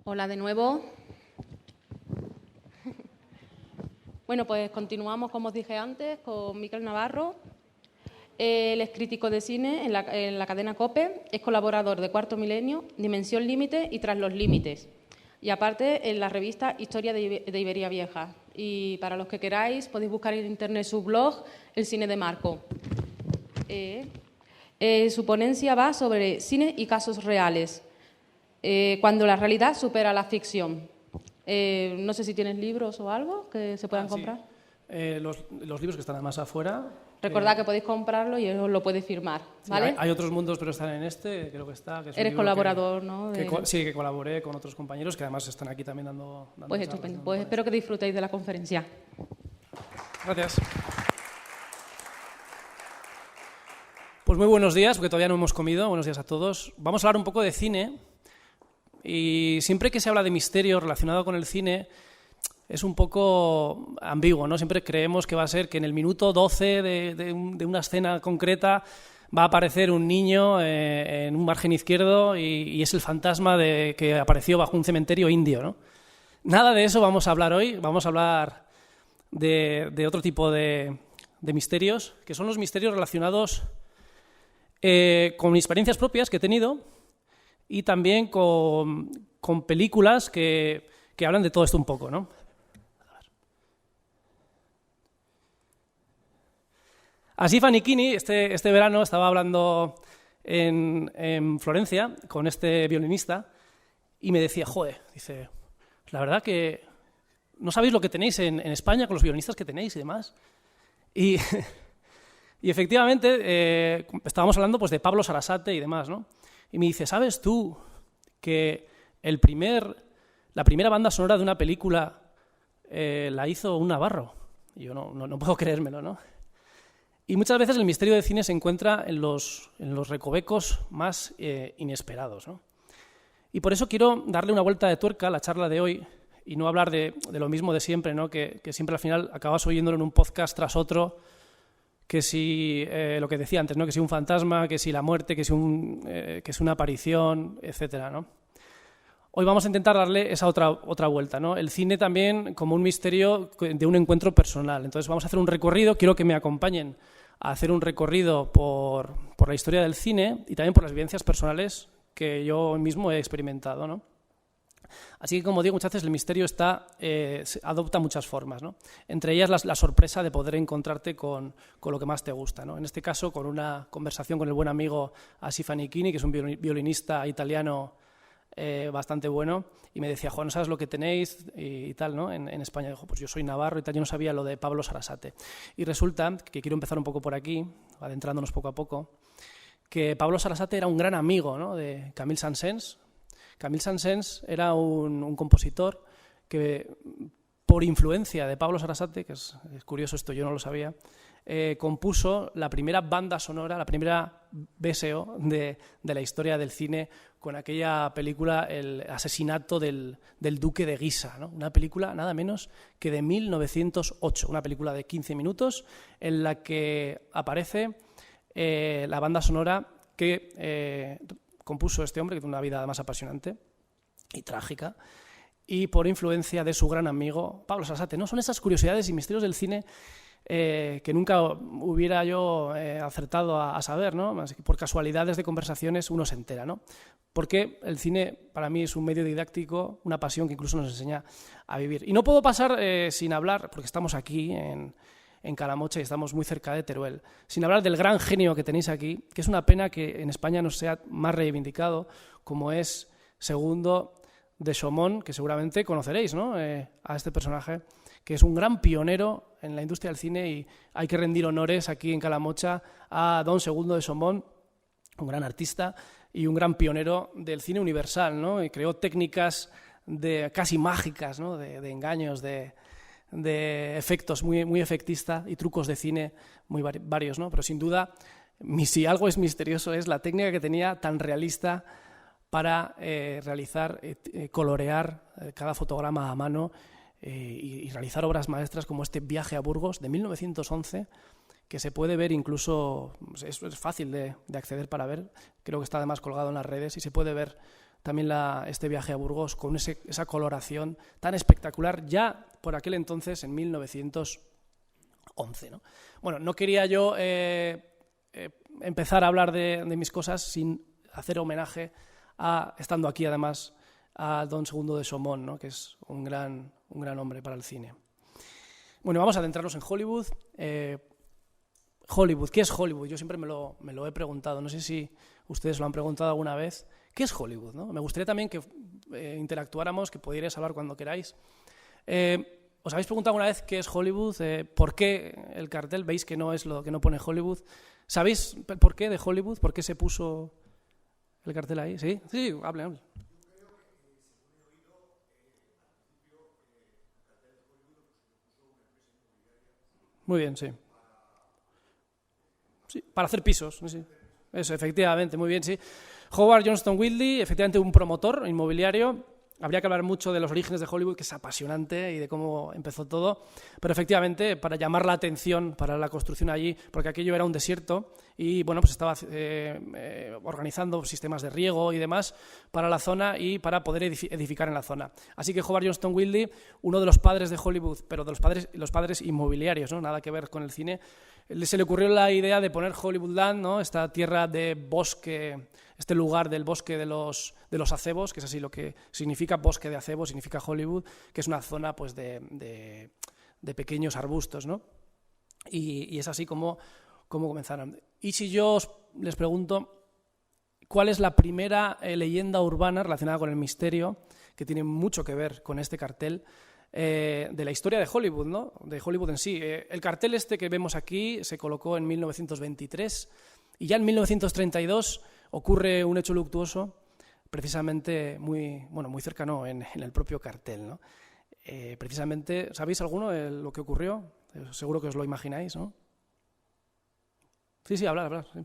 Hola de nuevo. Bueno, pues continuamos, como os dije antes, con Miquel Navarro. Él es crítico de cine en la cadena COPE, es colaborador de Cuarto Milenio, Dimensión Límite y Tras los Límites. Y aparte en la revista Historia de Iberia Vieja. Y para los que queráis podéis buscar en internet su blog, El Cine de Marco. Su ponencia va sobre cine y casos reales, cuando la realidad supera la ficción. No sé si tienes libros o algo que se puedan comprar. Sí. Los libros que están además afuera. Recordad que podéis comprarlo y os lo podéis firmar, ¿vale? Sí, hay otros mundos, pero están en este, creo que está. Que es Eres colaborador, ¿no? Sí, que colaboré con otros compañeros que además están aquí también dando pues estupendo. Pues espero que disfrutéis de la conferencia. Gracias. Pues muy buenos días, porque todavía no hemos comido. Buenos días a todos. Vamos a hablar un poco de cine. Y siempre que se habla de misterio relacionado con el cine, es un poco ambiguo, ¿no? Siempre creemos que va a ser que en el minuto 12 de una escena concreta va a aparecer un niño en un margen izquierdo y es el fantasma que apareció bajo un cementerio indio, ¿no? Nada de eso vamos a hablar hoy. Vamos a hablar de otro tipo de misterios, que son los misterios relacionados con experiencias propias que he tenido y también con películas que hablan de todo esto un poco, ¿no? Asif Anichini, este verano estaba hablando en Florencia con este violinista y me decía, dice, la verdad que no sabéis lo que tenéis en España con los violinistas que tenéis y demás. Y efectivamente estábamos hablando pues de Pablo Sarasate y demás, ¿no? Y me dice, ¿sabes tú que la primera banda sonora de una película la hizo un navarro? Y yo no puedo creérmelo, ¿no? Y muchas veces el misterio del cine se encuentra en los recovecos más inesperados, ¿no? Y por eso quiero darle una vuelta de tuerca a la charla de hoy y no hablar de lo mismo de siempre, ¿no? Que siempre al final acabas oyéndolo en un podcast tras otro, que si lo que decía antes, ¿no? Que si un fantasma, que si la muerte, que si una aparición, etcétera, ¿no? Hoy vamos a intentar darle esa otra vuelta, ¿no? El cine también como un misterio de un encuentro personal. Entonces vamos a hacer un recorrido, quiero que me acompañen a hacer un recorrido por la historia del cine y también por las vivencias personales que yo mismo he experimentado, ¿no? Así que, como digo, muchas veces el misterio adopta muchas formas, ¿no? Entre ellas la sorpresa de poder encontrarte con lo que más te gusta, ¿no? En este caso, con una conversación con el buen amigo Asif Anichini, que es un violinista italiano bastante bueno, y me decía, Juan, ¿no sabes lo que tenéis? Y tal, ¿no? En España. Dijo, pues yo soy navarro y tal, yo no sabía lo de Pablo Sarasate. Y resulta que quiero empezar un poco por aquí, adentrándonos poco a poco, que Pablo Sarasate era un gran amigo, ¿no? De Camille Saint-Saëns. Camille Saint-Saëns era un compositor que, por influencia de Pablo Sarasate, que es curioso esto, yo no lo sabía, compuso la primera banda sonora, la primera BSO de la historia del cine con aquella película El asesinato del duque de Guisa, ¿no? Una película nada menos que de 1908, una película de 15 minutos en la que aparece la banda sonora que compuso este hombre, que tiene una vida además apasionante y trágica, y por influencia de su gran amigo Pablo Sarasate, ¿no? Son esas curiosidades y misterios del cine que nunca hubiera yo acertado a saber, ¿no? Así que por casualidades de conversaciones uno se entera, ¿no? Porque el cine para mí es un medio didáctico, una pasión que incluso nos enseña a vivir. Y no puedo pasar sin hablar, porque estamos aquí en Calamocha y estamos muy cerca de Teruel, sin hablar del gran genio que tenéis aquí, que es una pena que en España no sea más reivindicado, como es Segundo de Chaumont, que seguramente conoceréis, ¿no? A este personaje, que es un gran pionero en la industria del cine, y hay que rendir honores aquí en Calamocha a don Segundo de Chaumont, un gran artista y un gran pionero del cine universal, ¿no? Y creó técnicas casi mágicas, ¿no? de engaños, de efectos muy efectistas y trucos de cine muy varios, ¿no? Pero sin duda, si algo es misterioso es la técnica que tenía tan realista para realizar, colorear cada fotograma a mano y realizar obras maestras como este Viaje a Burgos de 1911, que se puede ver incluso, es fácil de acceder para ver, creo que está además colgado en las redes y se puede ver también este viaje a Burgos con esa coloración tan espectacular ya por aquel entonces, en 1911, ¿no? Bueno, no quería yo empezar a hablar de mis cosas sin hacer homenaje estando aquí además, a Don Segundo de Somón, ¿no? Que es un gran hombre para el cine. Bueno, vamos a adentrarnos en Hollywood. Hollywood, ¿qué es Hollywood? Yo siempre me lo he preguntado, no sé si ustedes lo han preguntado alguna vez. ¿Qué es Hollywood, no? Me gustaría también que interactuáramos, que pudierais hablar cuando queráis. ¿Os habéis preguntado alguna vez qué es Hollywood? ¿Por qué el cartel? ¿Veis que no es lo que no pone Hollywood? ¿Sabéis por qué de Hollywood? ¿Por qué se puso el cartel ahí? ¿Sí? Sí, hable. Muy bien, sí. Sí, para hacer pisos, sí. Eso, efectivamente, muy bien, sí. Howard Johnston Whitley, efectivamente un promotor inmobiliario. Habría que hablar mucho de los orígenes de Hollywood, que es apasionante, y de cómo empezó todo, pero efectivamente para llamar la atención para la construcción allí, porque aquello era un desierto y bueno, pues estaba organizando sistemas de riego y demás para la zona y para poder edificar en la zona. Así que Howard Johnston Whitley, uno de los padres de Hollywood, pero de los padres inmobiliarios, ¿no? Nada que ver con el cine, se le ocurrió la idea de poner Hollywoodland, ¿no? Esta tierra de bosque, este lugar del bosque de los acebos, que es así lo que significa bosque de acebos, significa Hollywood, que es una zona pues de pequeños arbustos, ¿no? Y es así como comenzaron. Y si yo les pregunto cuál es la primera leyenda urbana relacionada con el misterio, que tiene mucho que ver con este cartel, de la historia de Hollywood, ¿no? De Hollywood en sí. El cartel este que vemos aquí se colocó en 1923 y ya en 1932 ocurre un hecho luctuoso, precisamente muy cercano en el propio cartel, ¿no? Precisamente, ¿sabéis alguno de lo que ocurrió? Seguro que os lo imagináis, ¿no? Sí, hablar, sí.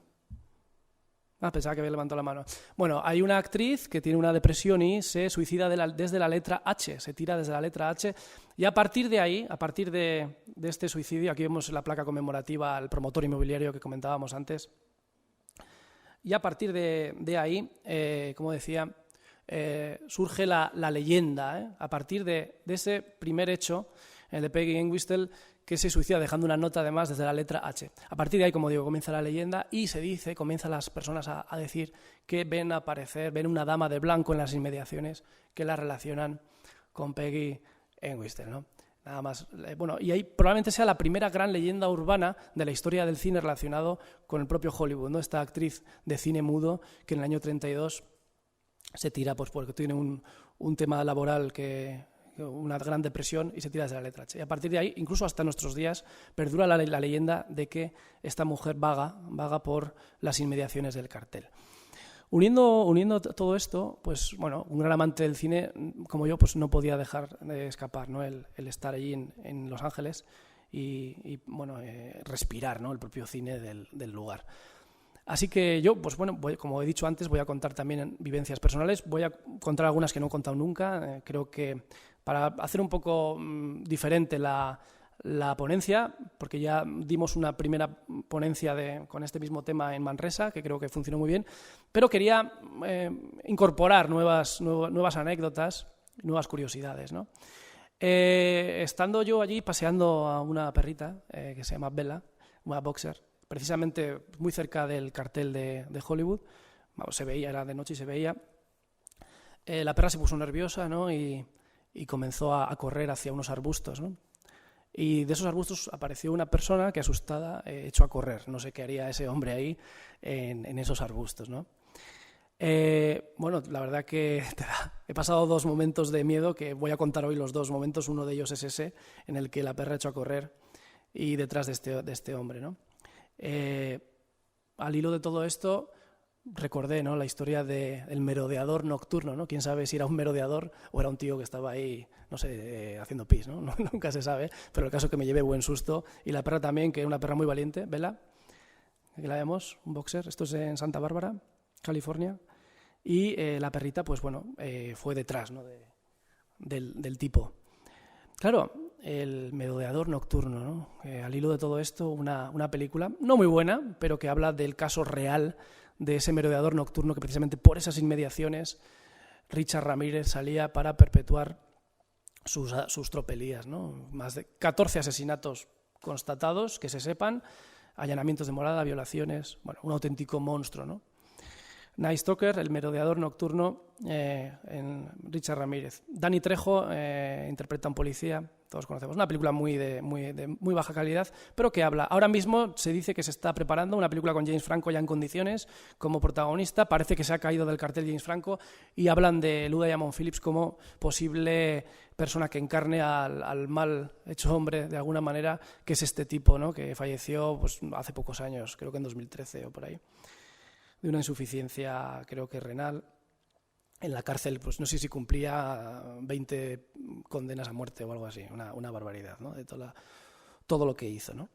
Pensaba que había levantado la mano. Bueno, hay una actriz que tiene una depresión y se suicida desde la letra H, se tira desde la letra H, y a partir de ahí, a partir de este suicidio, aquí vemos la placa conmemorativa al promotor inmobiliario que comentábamos antes, y a partir de ahí, como decía, surge la leyenda, a partir de ese primer hecho, el de Peggy Entwistle, que se suicida dejando una nota además desde la letra H. A partir de ahí, como digo, comienza la leyenda y comienzan las personas a decir que ven una dama de blanco en las inmediaciones que la relacionan con Peggy Entwistle, ¿no? Nada más. Bueno, y ahí probablemente sea la primera gran leyenda urbana de la historia del cine relacionado con el propio Hollywood, ¿no? Esta actriz de cine mudo que en el año 32 se tira pues porque tiene un tema laboral una gran depresión y se tira desde la letra H. Y a partir de ahí, incluso hasta nuestros días, perdura la leyenda de que esta mujer vaga por las inmediaciones del cartel. Uniendo todo esto, pues bueno, un gran amante del cine como yo, pues no podía dejar de escapar, ¿no? El estar allí en Los Ángeles y respirar, ¿no? El propio cine del lugar. Así que yo, pues bueno, como he dicho antes, voy a contar también vivencias personales, voy a contar algunas que no he contado nunca, creo que para hacer un poco diferente la ponencia, porque ya dimos una primera ponencia con este mismo tema en Manresa, que creo que funcionó muy bien, pero quería incorporar nuevas anécdotas, nuevas curiosidades, ¿no? Estando yo allí paseando a una perrita que se llama Bella, una boxer, precisamente muy cerca del cartel de Hollywood, se veía, era de noche y se veía, la perra se puso nerviosa, ¿no? y comenzó a correr hacia unos arbustos, ¿no? Y de esos arbustos apareció una persona que asustada echó a correr. No sé qué haría ese hombre ahí en esos arbustos, ¿no? Bueno, la verdad que he pasado 2 momentos de miedo que voy a contar hoy los 2 momentos. Uno de ellos es ese, en el que la perra echó a correr y detrás de este hombre, ¿no? Al hilo de todo esto recordé, ¿no? La historia del merodeador nocturno, ¿no? Quién sabe si era un merodeador o era un tío que estaba ahí, no sé, haciendo pis, ¿no? Nunca se sabe, pero el caso es que me llevé buen susto. Y la perra también, que era una perra muy valiente, Bella, aquí la vemos, un boxer, esto es en Santa Bárbara, California, y la perrita, pues bueno, fue detrás, ¿no? del tipo. Claro, el merodeador nocturno, ¿no? Al hilo de todo esto, una película, no muy buena, pero que habla del caso real de ese merodeador nocturno que precisamente por esas inmediaciones Richard Ramírez salía para perpetuar sus tropelías, ¿no? Más de 14 asesinatos constatados, que se sepan, allanamientos de morada, violaciones, bueno, un auténtico monstruo, ¿no? Night Stalker, el merodeador nocturno, en Richard Ramírez. Danny Trejo interpreta a un policía, todos conocemos, una película de muy baja calidad, pero que habla. Ahora mismo se dice que se está preparando una película con James Franco ya en condiciones, como protagonista. Parece que se ha caído del cartel James Franco y hablan de Luda Diamond Phillips como posible persona que encarne al mal hecho hombre, de alguna manera, que es este tipo, ¿no? Que falleció pues, hace pocos años, creo que en 2013 o por ahí, de una insuficiencia, creo que renal. En la cárcel, pues no sé si cumplía 20 condenas a muerte o algo así, una barbaridad, ¿no? De todo lo que hizo, ¿no?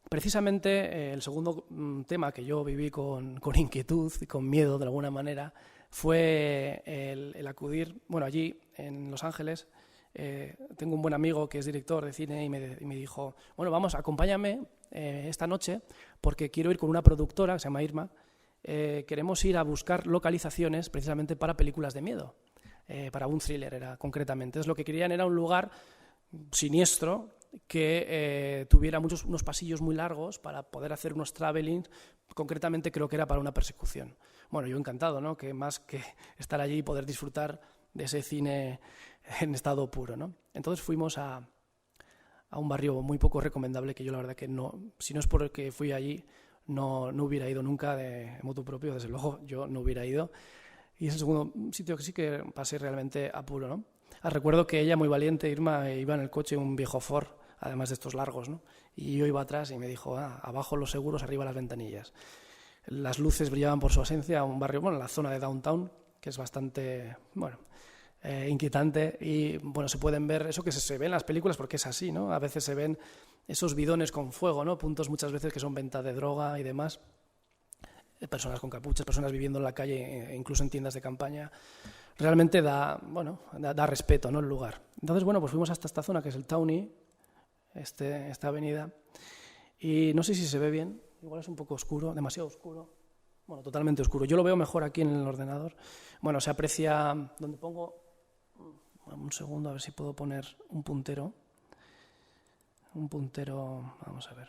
Precisamente el segundo tema que yo viví con inquietud y con miedo de alguna manera fue el acudir, bueno, allí en Los Ángeles. Tengo un buen amigo que es director de cine y me dijo, bueno, vamos, acompáñame esta noche porque quiero ir con una productora que se llama Irma. Queremos ir a buscar localizaciones precisamente para películas de miedo, para un thriller era concretamente. Entonces lo que querían era un lugar siniestro que tuviera unos pasillos muy largos para poder hacer unos travelings, concretamente creo que era para una persecución. Bueno, yo encantado, ¿no? Que más que estar allí y poder disfrutar de ese cine en estado puro, ¿no? Entonces fuimos a un barrio muy poco recomendable que yo la verdad que no, si no es porque fui allí, no hubiera ido nunca de motu propio, desde luego yo no hubiera ido. Y es el segundo sitio que sí que pasé realmente apuro, ¿no? Recuerdo que ella, muy valiente, Irma, iba en el coche un viejo Ford, además de estos largos, ¿no? Y yo iba atrás y me dijo, abajo los seguros, arriba las ventanillas. Las luces brillaban por su ausencia, un barrio, bueno, la zona de Downtown, que es bastante, bueno, inquietante. Y, bueno, se pueden ver eso que se ve en las películas porque es así, ¿no? A veces se ven esos bidones con fuego, ¿no? Puntos muchas veces que son venta de droga y demás. Personas con capuchas, personas viviendo en la calle, incluso en tiendas de campaña. Realmente da respeto, ¿no? El lugar. Entonces, bueno, pues fuimos hasta esta zona que es el Townie, esta avenida. Y no sé si se ve bien, igual es un poco oscuro, demasiado oscuro. Bueno, totalmente oscuro. Yo lo veo mejor aquí en el ordenador. Bueno, se aprecia donde pongo... Un segundo, a ver si puedo poner un puntero. Vamos a ver.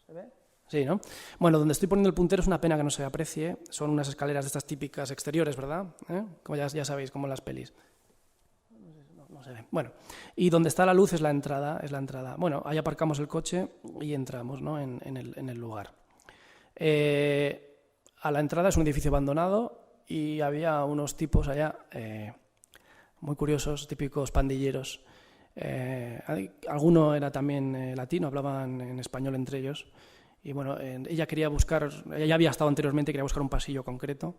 ¿Se ve? Sí, ¿no? Bueno, donde estoy poniendo el puntero es una pena que no se aprecie. Son unas escaleras de estas típicas exteriores, ¿verdad? Como ya sabéis, como en las pelis. No se ve. Bueno, y donde está la luz es la entrada. Bueno, ahí aparcamos el coche y entramos, ¿no? en el lugar. A la entrada es un edificio abandonado y había unos tipos allá muy curiosos, típicos pandilleros. Alguno era también latino, hablaban en español entre ellos. Y bueno, ella ya había estado anteriormente, quería buscar un pasillo concreto.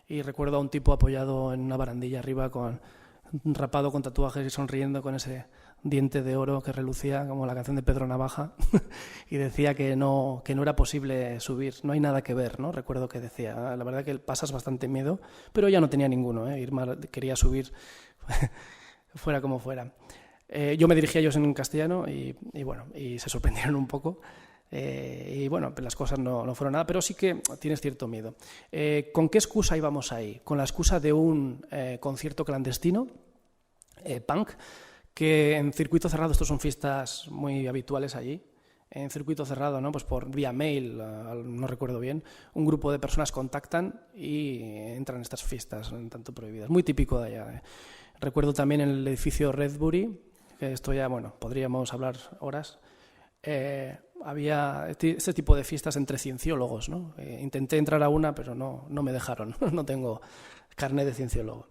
Y recuerdo a un tipo apoyado en una barandilla arriba, rapado con tatuajes y sonriendo con ese diente de oro que relucía como la canción de Pedro Navaja. Y decía que no era posible subir, no hay nada que ver, ¿no? Recuerdo que decía, la verdad que pasas bastante miedo, pero ya no tenía ninguno, Irma quería subir fuera como fuera. Yo me dirigí a ellos en castellano y bueno, y se sorprendieron un poco. Y bueno, pues las cosas no fueron nada, pero sí que tienes cierto miedo. ¿Con qué excusa íbamos ahí? Con la excusa de un concierto clandestino, punk, que en circuito cerrado, estos son fiestas muy habituales allí, en circuito cerrado, ¿no? Pues por vía mail, no recuerdo bien, un grupo de personas contactan y entran en estas fiestas un tanto prohibidas, muy típico de allá. Recuerdo también en el edificio Redbury, que esto ya, bueno, podríamos hablar horas. Había este tipo de fiestas entre cienciólogos, ¿no? Intenté entrar a una, pero no me dejaron. No tengo carnet de cienciólogo.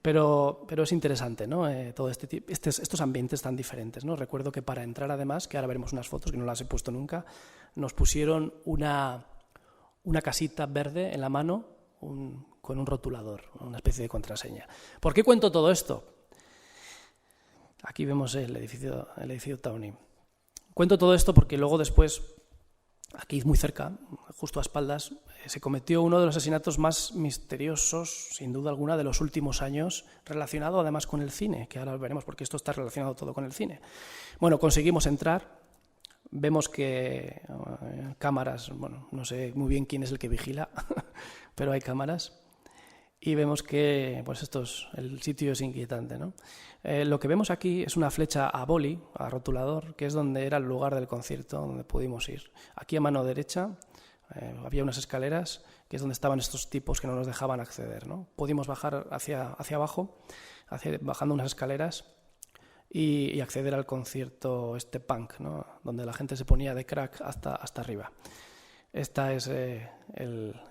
Pero es interesante, ¿no? Todo estos ambientes tan diferentes, ¿no? Recuerdo que para entrar, además, que ahora veremos unas fotos que no las he puesto nunca, nos pusieron una casita verde en la mano con un rotulador, una especie de contraseña. ¿Por qué cuento todo esto? Aquí vemos el edificio Townie. Cuento todo esto porque luego después, aquí muy cerca, justo a espaldas, se cometió uno de los asesinatos más misteriosos, sin duda alguna, de los últimos años, relacionado además con el cine, que ahora veremos porque esto está relacionado todo con el cine. Bueno, conseguimos entrar, vemos que cámaras, bueno, no sé muy bien quién es el que vigila, pero hay cámaras. y vemos que pues el sitio es inquietante, ¿no? Lo que vemos aquí es una flecha a boli, a rotulador, que es donde era el lugar del concierto, donde pudimos ir. Aquí a mano derecha había unas escaleras, que es donde estaban estos tipos que no nos dejaban acceder, ¿no? Pudimos bajar hacia abajo, bajando unas escaleras, y acceder al concierto punk, ¿no? Donde la gente se ponía de crack hasta arriba. Esta es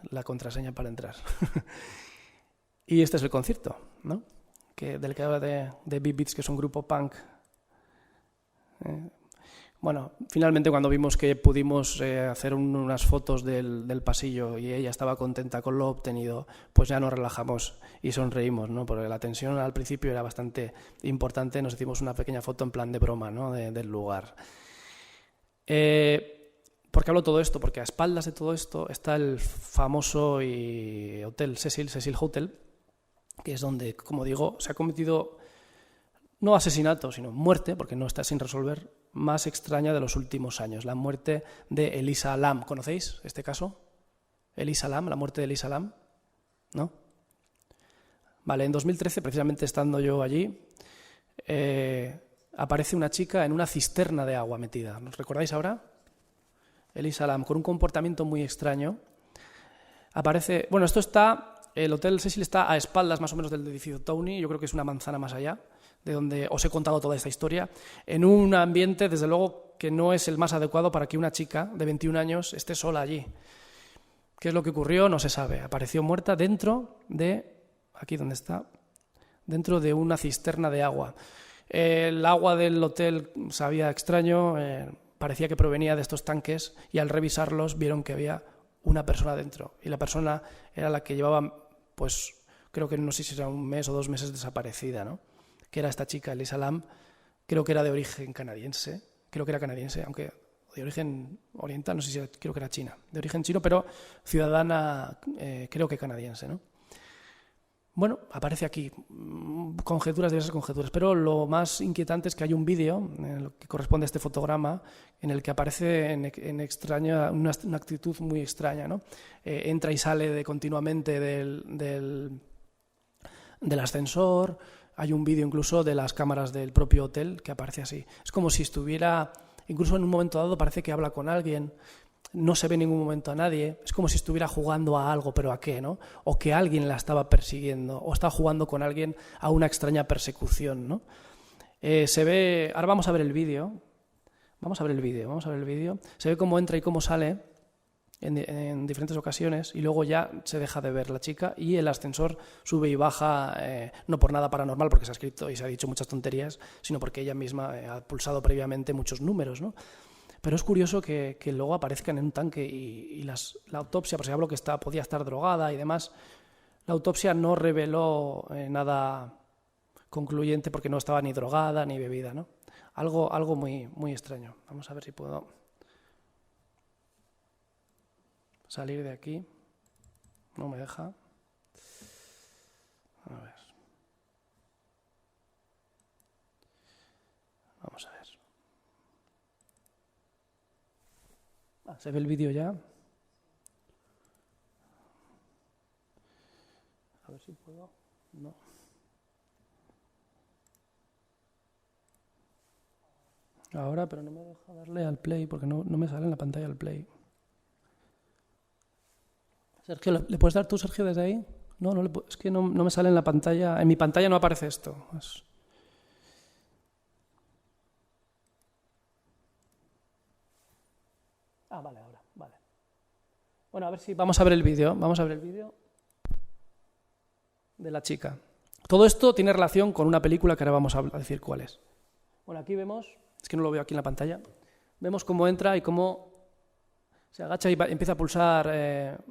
la contraseña para entrar. Y este es el concierto, ¿no? Del que habla de Beat-Beats, que es un grupo punk. Bueno, finalmente cuando vimos que pudimos hacer unas fotos del pasillo y ella estaba contenta con lo obtenido, pues ya nos relajamos y sonreímos, ¿no? Porque la tensión al principio era bastante importante. Nos hicimos una pequeña foto en plan de broma, ¿no? Del lugar. ¿Por qué hablo todo esto? Porque a espaldas de todo esto está el famoso hotel Cecil Hotel, que es donde, como digo, se ha cometido no asesinato, sino muerte, porque no está sin resolver, más extraña de los últimos años, la muerte de Elisa Lam. ¿Conocéis este caso? Elisa Lam, la muerte de Elisa Lam, ¿no? Vale, en 2013, precisamente estando yo allí, aparece una chica en una cisterna de agua metida. ¿Nos recordáis ahora? Elisa Lam, con un comportamiento muy extraño. Aparece, bueno, el Hotel Cecil está a espaldas más o menos del edificio Townie, yo creo que es una manzana más allá, de donde os he contado toda esta historia, en un ambiente, desde luego, que no es el más adecuado para que una chica de 21 años esté sola allí. ¿Qué es lo que ocurrió? No se sabe. Apareció muerta dentro de, aquí donde está, dentro de una cisterna de agua. El agua del hotel sabía extraño, parecía que provenía de estos tanques, y al revisarlos vieron que había una persona dentro. Y la persona era la que llevaba, pues, creo que no sé si era 1 mes o 2 meses desaparecida, ¿no? Que era esta chica, Elisa Lam, creo que era de origen canadiense, aunque de origen oriental, no sé si creo que era china, de origen chino, pero ciudadana, creo que canadiense, ¿no? Bueno, aparece aquí diversas conjeturas, pero lo más inquietante es que hay un vídeo que corresponde a este fotograma en el que aparece en extraña, una actitud muy extraña, ¿no? Entra y sale continuamente del ascensor. Hay un vídeo incluso de las cámaras del propio hotel que aparece así. Es como si estuviera, incluso en un momento dado parece que habla con alguien, no se ve en ningún momento a nadie, es como si estuviera jugando a algo, pero ¿a qué, no? O que alguien la estaba persiguiendo, o estaba jugando con alguien a una extraña persecución, ¿no? Se ve, ahora vamos a ver el vídeo, se ve cómo entra y cómo sale en diferentes ocasiones, y luego ya se deja de ver la chica y el ascensor sube y baja, no por nada paranormal, porque se ha escrito y se ha dicho muchas tonterías, sino porque ella misma ha pulsado previamente muchos números, ¿no? Pero es curioso que luego aparezcan en un tanque y la autopsia, por ejemplo, que podía estar drogada y demás, la autopsia no reveló nada concluyente porque no estaba ni drogada ni bebida, ¿no? Algo muy, muy extraño. Vamos a ver si puedo salir de aquí. No me deja. A ver. Vamos a ver. ¿Se ve el vídeo ya? A ver si puedo. No. Ahora, pero no me deja darle al play porque no me sale en la pantalla el play. Sergio, ¿le puedes dar tú, Sergio, desde ahí? No, es que no me sale en la pantalla. En mi pantalla no aparece esto. Vale, ahora, vale. Bueno, a ver si vamos a ver el vídeo. Vamos a ver el vídeo de la chica. Todo esto tiene relación con una película que ahora vamos a decir cuál es. Bueno, aquí vemos, es que no lo veo aquí en la pantalla, vemos cómo entra y cómo se agacha y empieza a pulsar,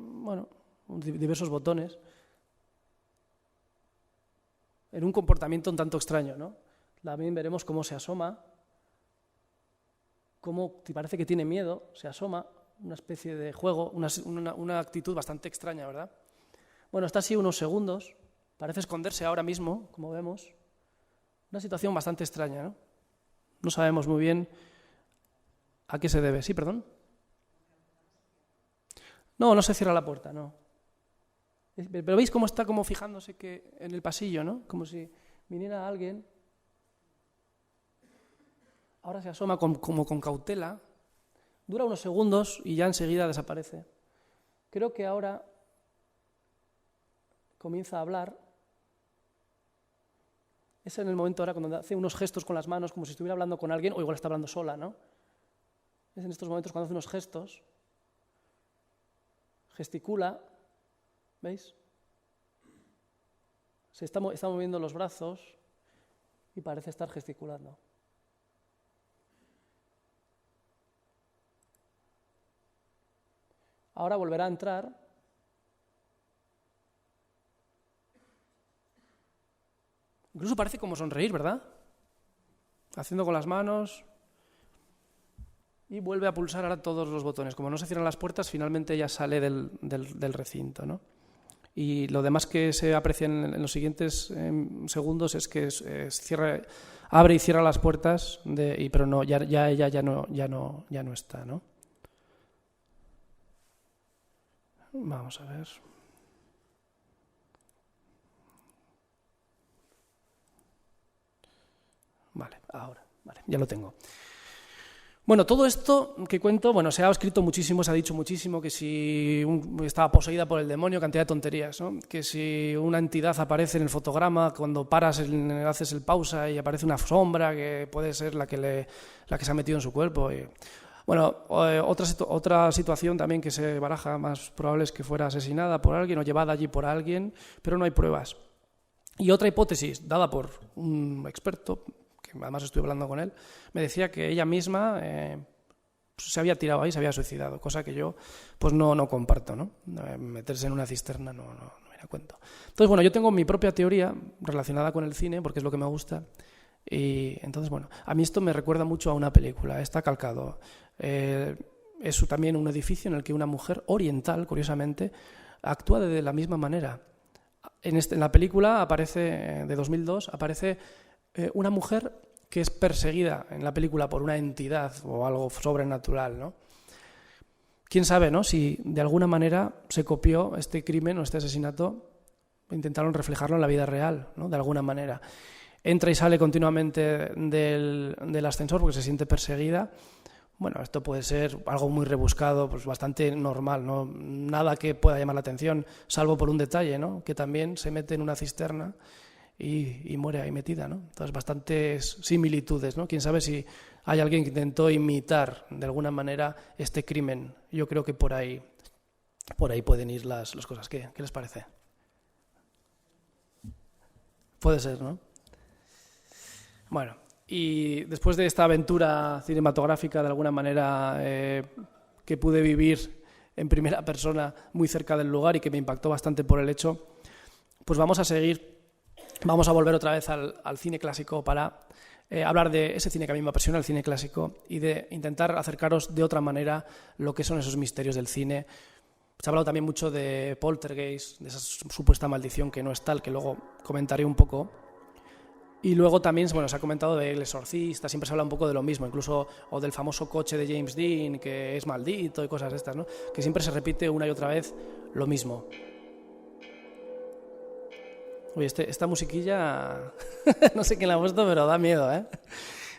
diversos botones en un comportamiento un tanto extraño, ¿no? También veremos cómo se asoma, cómo parece que tiene miedo, se asoma, una especie de juego, una actitud bastante extraña, ¿verdad? Bueno, está así unos segundos, parece esconderse ahora mismo, como vemos. Una situación bastante extraña, ¿no? No sabemos muy bien a qué se debe. Sí, perdón. No se cierra la puerta, no. Pero veis cómo está como fijándose que en el pasillo, ¿no? Como si viniera alguien. Ahora se asoma como con cautela. Dura unos segundos y ya enseguida desaparece. Creo que ahora comienza a hablar. Es en el momento ahora cuando hace unos gestos con las manos como si estuviera hablando con alguien o igual está hablando sola, ¿no? Es en estos momentos cuando hace unos gestos. Gesticula. ¿Veis? Está moviendo los brazos y parece estar gesticulando. Ahora volverá a entrar. Incluso parece como sonreír, ¿verdad? Haciendo con las manos. Y vuelve a pulsar ahora todos los botones. Como no se cierran las puertas, finalmente ya sale del recinto, ¿no? Y lo demás que se aprecia en los siguientes segundos es que abre y cierra las puertas, pero no, ya no está, ¿no? Vamos a ver. Vale, ahora, vale, ya lo tengo. Bueno, todo esto que cuento, bueno, se ha escrito muchísimo, se ha dicho muchísimo que si estaba poseída por el demonio, cantidad de tonterías, ¿no? Que si una entidad aparece en el fotograma, cuando paras, haces el pausa y aparece una sombra que puede ser la que se ha metido en su cuerpo. Bueno, otra situación también que se baraja, más probable es que fuera asesinada por alguien o llevada allí por alguien, pero no hay pruebas. Y otra hipótesis dada por un experto, que además estuve hablando con él, me decía que ella misma se había tirado ahí, se había suicidado, cosa que yo pues no comparto, ¿no? Meterse en una cisterna no me da cuento. Entonces, bueno, yo tengo mi propia teoría relacionada con el cine, porque es lo que me gusta, y entonces, bueno, a mí esto me recuerda mucho a una película, está calcado. Es también un edificio en el que una mujer oriental, curiosamente, actúa de la misma manera. En la película aparece, de 2002, aparece una mujer que es perseguida en la película por una entidad o algo sobrenatural, ¿no? Quién sabe, ¿no? Si de alguna manera se copió este crimen o este asesinato, intentaron reflejarlo en la vida real, ¿no? De alguna manera. Entra y sale continuamente del ascensor porque se siente perseguida. Bueno, esto puede ser algo muy rebuscado, pues bastante normal, ¿no? Nada que pueda llamar la atención, salvo por un detalle, ¿no? Que también se mete en una cisterna y muere ahí metida, ¿no? Entonces, bastantes similitudes, ¿no? Quién sabe si hay alguien que intentó imitar de alguna manera este crimen. Yo creo que por ahí pueden ir las cosas. ¿Qué les parece? Puede ser, ¿no? Bueno, y después de esta aventura cinematográfica, de alguna manera, que pude vivir en primera persona muy cerca del lugar y que me impactó bastante por el hecho, pues vamos a volver otra vez al cine clásico para hablar de ese cine que a mí me apasiona, el cine clásico, y de intentar acercaros de otra manera lo que son esos misterios del cine. Se ha hablado también mucho de Poltergeist, de esa supuesta maldición que no es tal, que luego comentaré un poco. Y luego también, bueno, se ha comentado del exorcista, siempre se habla un poco de lo mismo, incluso o del famoso coche de James Dean, que es maldito y cosas de estas, ¿no? Que siempre se repite una y otra vez lo mismo. Oye, esta musiquilla, no sé quién la ha puesto, pero da miedo, ¿eh?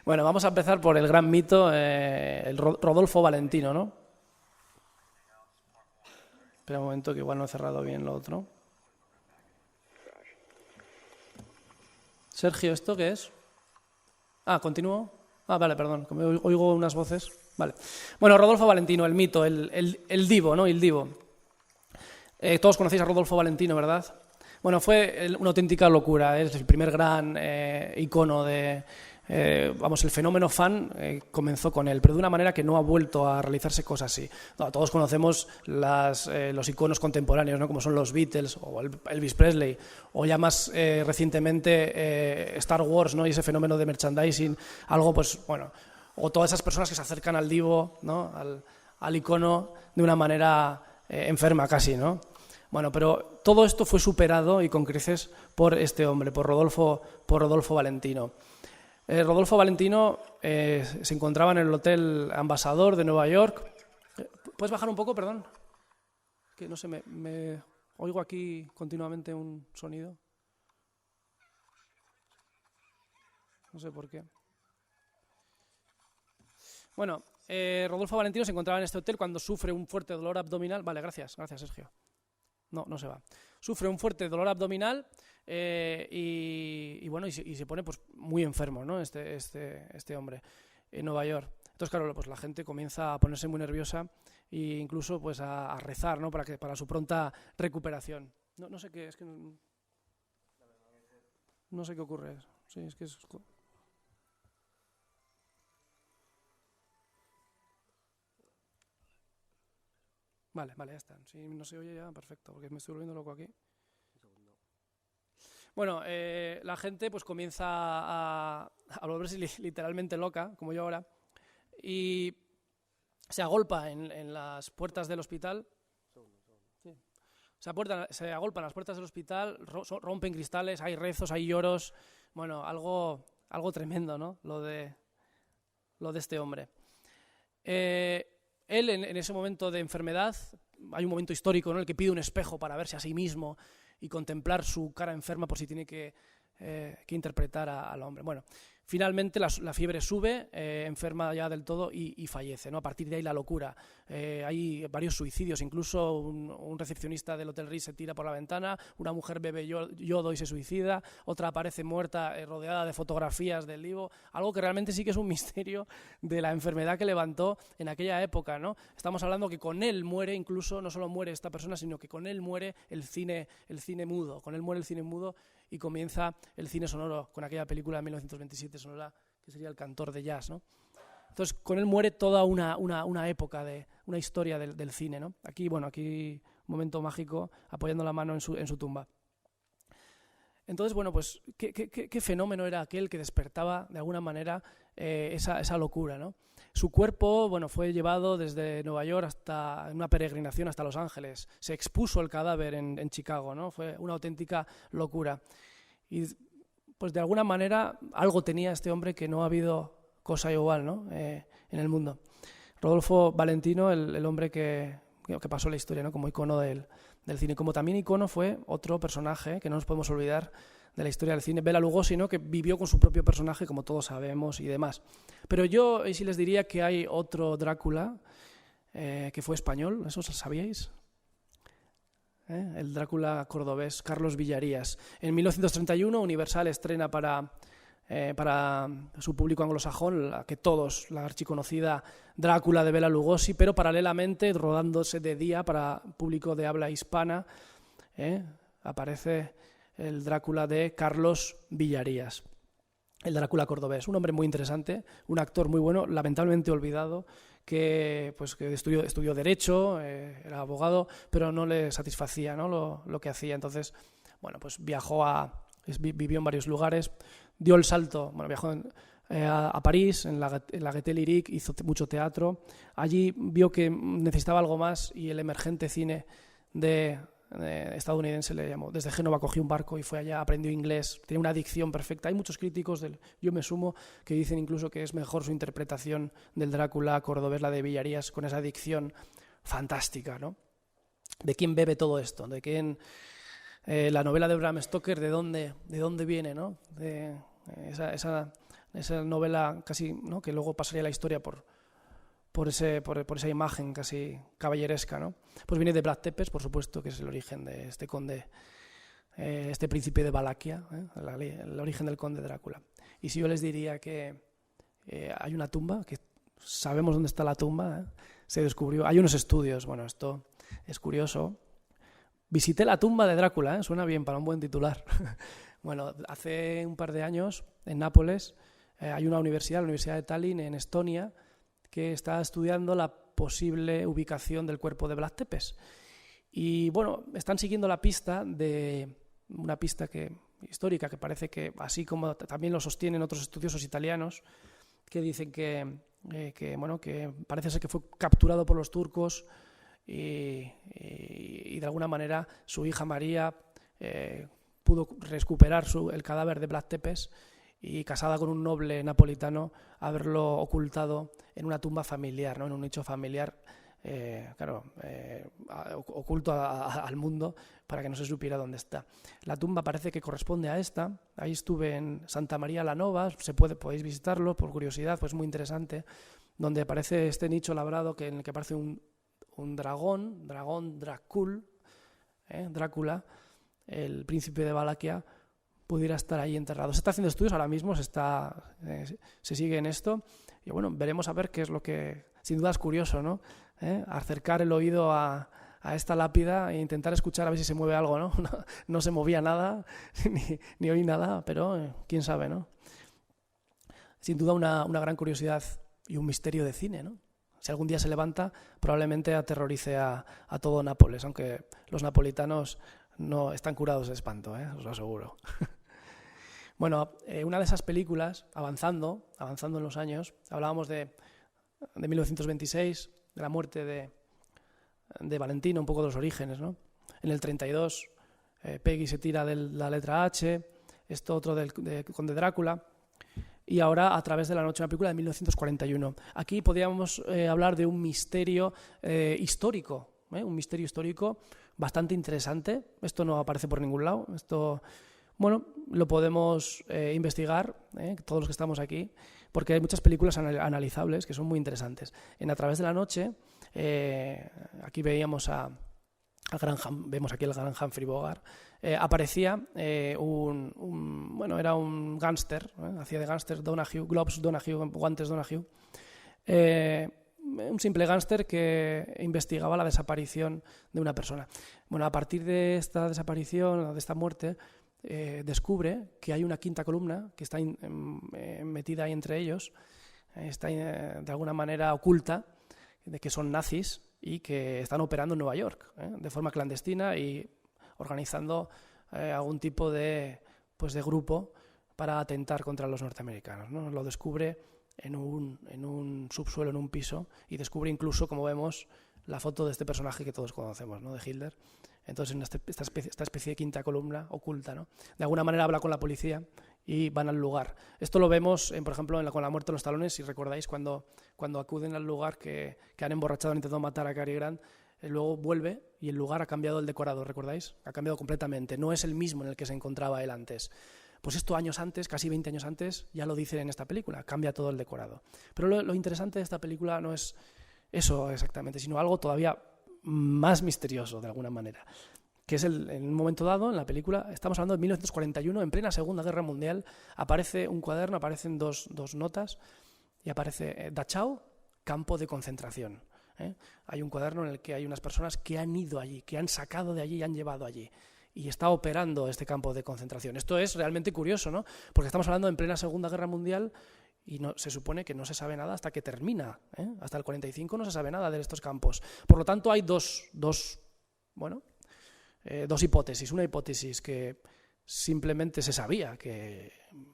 Bueno, vamos a empezar por el gran mito, el Rodolfo Valentino, ¿no? Espera un momento, que igual no he cerrado bien lo otro. Sergio, ¿esto qué es? Ah, ¿continúo? Ah, vale, perdón, que me oigo unas voces. Vale. Bueno, Rodolfo Valentino, el mito, el divo, ¿no? El divo. Todos conocéis a Rodolfo Valentino, ¿verdad? Bueno, fue una auténtica locura. Es el primer gran icono de... el fenómeno fan comenzó con él, pero de una manera que no ha vuelto a realizarse cosas así. No, todos conocemos los iconos contemporáneos, ¿no? Como son los Beatles o Elvis Presley, o ya más recientemente Star Wars, ¿no? Y ese fenómeno de merchandising, algo, pues, bueno, o todas esas personas que se acercan al divo, ¿no? al icono de una manera enferma casi, ¿no? Bueno, pero todo esto fue superado y con creces por este hombre, por Rodolfo Valentino. Rodolfo Valentino se encontraba en el Hotel Ambassador de Nueva York. ¿Puedes bajar un poco, perdón? Que no sé, Oigo aquí continuamente un sonido. No sé por qué. Bueno, Rodolfo Valentino se encontraba en este hotel cuando sufre un fuerte dolor abdominal. Vale, gracias Sergio. No se va. Sufre un fuerte dolor abdominal y se pone pues muy enfermo, ¿no? Este hombre en Nueva York. Entonces, claro, pues la gente comienza a ponerse muy nerviosa e incluso pues a rezar, ¿no? Para su pronta recuperación. No sé qué, es que no sé qué ocurre. Sí, es que es... Vale, ya está. Si no se oye ya, perfecto, porque me estoy volviendo loco aquí. Bueno, la gente pues comienza a volverse literalmente loca, como yo ahora, y se agolpa en las puertas del hospital. Sí. Se agolpan las puertas del hospital, rompen cristales, hay rezos, hay lloros. Bueno, algo tremendo, ¿no? Lo de este hombre. Él, en ese momento de enfermedad, hay un momento histórico, ¿no?, en el que pide un espejo para verse a sí mismo y contemplar su cara enferma por si tiene que interpretar al hombre. Bueno, finalmente la fiebre sube, enferma ya del todo y fallece, ¿no? A partir de ahí la locura. Hay varios suicidios, incluso un recepcionista del Hotel Ritz se tira por la ventana, una mujer bebe yodo y se suicida, otra aparece muerta rodeada de fotografías del Livo, algo que realmente sí que es un misterio de la enfermedad que levantó en aquella época, ¿no? Estamos hablando que con él muere, incluso no solo muere esta persona, sino que con él muere el cine mudo, con él muere el cine mudo y comienza el cine sonoro con aquella película de 1927 sonora que sería El cantor de jazz, ¿no? Entonces con él muere toda una época, una historia del cine, ¿no? Aquí un momento mágico apoyando la mano en su tumba. Entonces, bueno, pues ¿qué fenómeno era aquel que despertaba de alguna manera esa locura, ¿no? Su cuerpo, bueno, fue llevado desde Nueva York hasta una peregrinación hasta Los Ángeles. Se expuso el cadáver en Chicago, ¿no? Fue una auténtica locura. Y pues de alguna manera algo tenía este hombre que no ha habido cosa igual, ¿no? En el mundo. Rodolfo Valentino, el hombre que pasó la historia, ¿no?, como icono del cine. Como también icono fue otro personaje que no nos podemos olvidar de la historia del cine, Bela Lugosi, ¿no?, que vivió con su propio personaje, como todos sabemos y demás. Pero yo sí les diría que hay otro Drácula que fue español, ¿eso sabíais? El Drácula cordobés, Carlos Villarías. En 1931 Universal estrena para su público anglosajón, la archiconocida Drácula de Bela Lugosi, pero paralelamente, rodándose de día para público de habla hispana, aparece el Drácula de Carlos Villarías, el Drácula cordobés, un hombre muy interesante, un actor muy bueno, lamentablemente olvidado, que estudió Derecho, era abogado, pero no le satisfacía, ¿no?, lo que hacía. Entonces, bueno, pues vivió en varios lugares, dio el salto, bueno, viajó a París, en la Gaîté Lyrique, hizo mucho teatro. Allí vio que necesitaba algo más y el emergente cine estadounidense le llamó. Desde Génova cogió un barco y fue allá, aprendió inglés, tenía una dicción perfecta. Hay muchos críticos, yo me sumo, que dicen incluso que es mejor su interpretación del Drácula cordobés, la de Villarías, con esa dicción fantástica, ¿no? ¿De quién bebe todo esto? ¿De quién...? La novela de Bram Stoker, ¿de dónde viene, ¿no? De esa novela casi, ¿no?, que luego pasaría la historia por esa imagen casi caballeresca, ¿no? Pues viene de Vlad Tepes, por supuesto, que es el origen de este conde, este príncipe de Valaquia, el origen del conde Drácula. Y si yo les diría que hay una tumba, que sabemos dónde está la tumba, se descubrió, hay unos estudios, bueno, esto es curioso. Visité la tumba de Drácula, suena bien para un buen titular. Bueno, hace un par de años en Nápoles hay una universidad, la Universidad de Tallinn en Estonia, que está estudiando la posible ubicación del cuerpo de Vlad Tepes. Y bueno, están siguiendo la pista de una pista histórica que parece que, así como también lo sostienen otros estudiosos italianos, que dicen que parece ser que fue capturado por los turcos y de alguna manera su hija María pudo recuperar el cadáver de Vlad Tepes y, casada con un noble napolitano, haberlo ocultado en una tumba familiar, ¿no?, en un nicho familiar oculto al mundo para que no se supiera dónde está. La tumba parece que corresponde a esta. Ahí estuve en Santa María la Nova, podéis visitarlo por curiosidad, pues muy interesante, donde aparece este nicho labrado en el que aparece un dragón Drácula, el príncipe de Valaquia, pudiera estar ahí enterrado. Se está haciendo estudios ahora mismo, se sigue en esto, y bueno, veremos a ver qué es lo que, sin duda es curioso, ¿no? Acercar el oído a esta lápida e intentar escuchar a ver si se mueve algo, ¿no? No se movía nada, ni oí nada, pero quién sabe, ¿no? Sin duda una gran curiosidad y un misterio de cine, ¿no? Si algún día se levanta, probablemente aterrorice a todo Nápoles, aunque los napolitanos no están curados de espanto, os lo aseguro. Bueno, una de esas películas, avanzando en los años, hablábamos de 1926, de la muerte de Valentino, un poco de los orígenes, ¿no? En el 32, Peggy se tira de la letra H, esto otro de Conde Drácula, y ahora A través de la noche, una película de 1941. Aquí podríamos hablar de un misterio histórico, un misterio histórico bastante interesante. Esto no aparece por ningún lado, esto, bueno, lo podemos investigar, todos los que estamos aquí, porque hay muchas películas analizables que son muy interesantes. En A través de la noche, aquí vemos vemos aquí el gran Humphrey Bogart, aparecía era un gángster, hacía de gángster Gloves Donahue, guantes Donahue, un simple gángster que investigaba la desaparición de una persona. Bueno, a partir de esta desaparición, de esta muerte, descubre que hay una quinta columna que está metida ahí entre ellos, está de alguna manera oculta, de que son nazis y que están operando en Nueva York de forma clandestina y organizando algún tipo de grupo para atentar contra los norteamericanos, ¿no? Lo descubre en un subsuelo, en un piso, y descubre incluso, como vemos, la foto de este personaje que todos conocemos, ¿no? De Hitler. Entonces, esta especie de quinta columna oculta, ¿no? De alguna manera habla con la policía y van al lugar. Esto lo vemos, por ejemplo, con La muerte de los talones, si recordáis, cuando acuden al lugar que han emborrachado, han intentado matar a Cary Grant, luego vuelve y el lugar ha cambiado el decorado, ¿recordáis? Ha cambiado completamente, no es el mismo en el que se encontraba él antes. Pues esto años antes, casi 20 años antes, ya lo dicen en esta película, cambia todo el decorado. Pero lo interesante de esta película no es eso exactamente, sino algo todavía más misterioso, de alguna manera, que es en un momento dado en la película, estamos hablando de 1941, en plena Segunda Guerra Mundial, aparece un cuaderno, aparecen dos notas y aparece Dachau, campo de concentración. Hay un cuaderno en el que hay unas personas que han ido allí, que han sacado de allí y han llevado allí, y está operando este campo de concentración. Esto es realmente curioso, ¿no? Porque estamos hablando en plena Segunda Guerra Mundial y se supone que no se sabe nada hasta que termina, hasta el 45 no se sabe nada de estos campos. Por lo tanto, hay dos hipótesis. Una hipótesis que simplemente se sabía que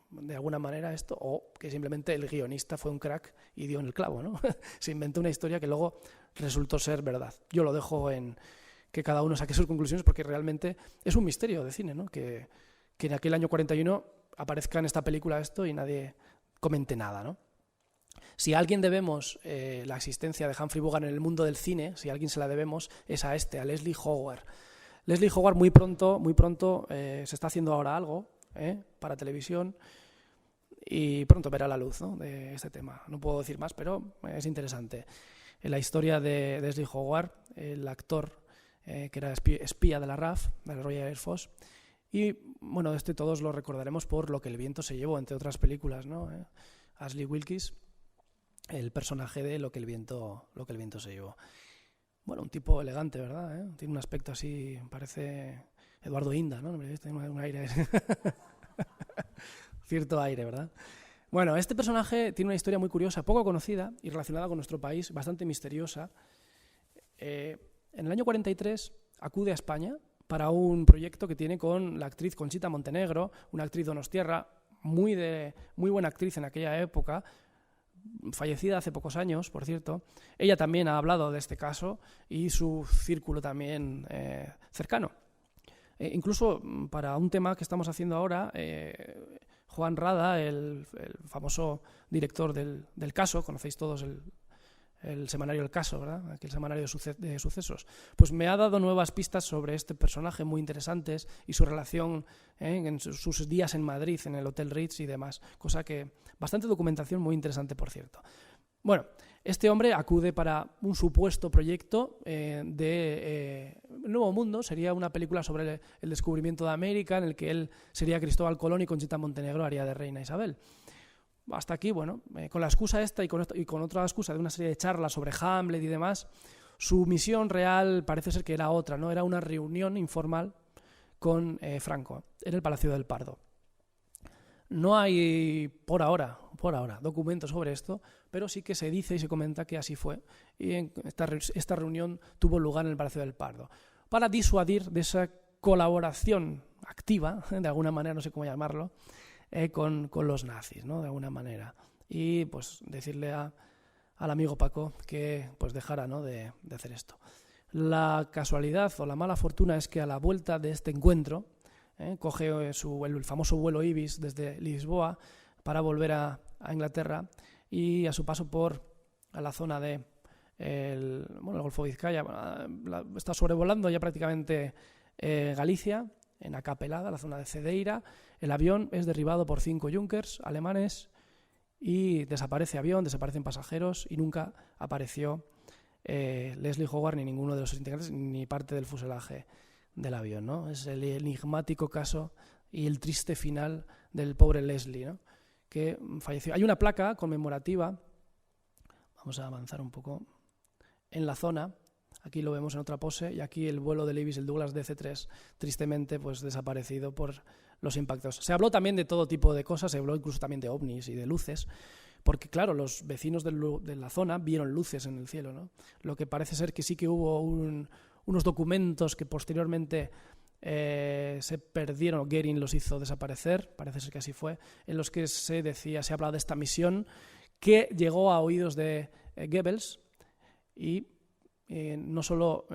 de alguna manera esto, o que simplemente el guionista fue un crack y dio en el clavo, ¿no? Se inventó una historia que luego resultó ser verdad. Yo lo dejo en que cada uno saque sus conclusiones, porque realmente es un misterio de cine, ¿no? Que en aquel año 41 aparezca en esta película esto y nadie comente nada, ¿no? Si a alguien debemos la existencia de Humphrey Bogart en el mundo del cine, si a alguien se la debemos, es a Leslie Howard. Leslie Howard muy pronto se está haciendo ahora algo para televisión y pronto verá la luz, ¿no? De este tema. No puedo decir más, pero es interesante. En la historia de Leslie Howard, el actor que era espía de la RAF, de la Royal Air Force, y bueno, todos lo recordaremos por Lo que el viento se llevó, entre otras películas, ¿no? Ashley Wilkes, el personaje de Lo que el viento se llevó. Bueno, un tipo elegante, ¿verdad? Tiene un aspecto así, parece Eduardo Inda, ¿no? Tiene un aire... cierto aire, ¿verdad? Bueno, este personaje tiene una historia muy curiosa, poco conocida y relacionada con nuestro país, bastante misteriosa. En el año 43 acude a España para un proyecto que tiene con la actriz Conchita Montenegro, una actriz donostiarra, muy buena actriz en aquella época, fallecida hace pocos años, por cierto. Ella también ha hablado de este caso y su círculo también cercano. Incluso para un tema que estamos haciendo ahora, Juan Rada, el famoso director del caso, conocéis todos el semanario El Caso, ¿verdad? Aquí el semanario de sucesos, pues me ha dado nuevas pistas sobre este personaje muy interesantes y su relación en sus días en Madrid, en el Hotel Ritz y demás, cosa que, bastante documentación muy interesante, por cierto. Bueno, este hombre acude para un supuesto proyecto de Nuevo Mundo. Sería una película sobre el descubrimiento de América, en el que él sería Cristóbal Colón y Conchita Montenegro haría de Reina Isabel. Hasta aquí, bueno, con la excusa esta y con otra excusa de una serie de charlas sobre Hamlet y demás, su misión real parece ser que era otra, ¿no? Era una reunión informal con Franco en el Palacio del Pardo. No hay, por ahora, documentos sobre esto, pero sí que se dice y se comenta que así fue. Y esta reunión tuvo lugar en el Palacio del Pardo para disuadir de esa colaboración activa, de alguna manera, no sé cómo llamarlo, con los nazis, ¿no? De alguna manera. Y pues decirle al amigo Paco que pues dejara, ¿no? de hacer esto. La casualidad o la mala fortuna es que a la vuelta de este encuentro coge el famoso vuelo Ibis desde Lisboa para volver a Inglaterra, y a su paso por la zona de el Golfo de Vizcaya, está sobrevolando ya prácticamente Galicia, en Acapelada, la zona de Cedeira. El avión es derribado por 5 Junkers alemanes y desaparece avión, desaparecen pasajeros y nunca apareció Leslie Howard ni ninguno de los integrantes ni parte del fuselaje del avión, ¿no? Es el enigmático caso y el triste final del pobre Leslie, ¿no? Que falleció. Hay una placa conmemorativa, vamos a avanzar un poco, en la zona. Aquí lo vemos en otra pose, y aquí el vuelo del Ibis, el Douglas DC-3, tristemente pues desaparecido por los impactos. Se habló también de todo tipo de cosas, se habló incluso también de ovnis y de luces, porque claro, los vecinos de la zona vieron luces en el cielo, ¿no? Lo que parece ser que sí que hubo unos documentos que posteriormente se perdieron, Goering los hizo desaparecer, parece ser que así fue, en los que se hablaba de esta misión que llegó a oídos de Goebbels, y no solo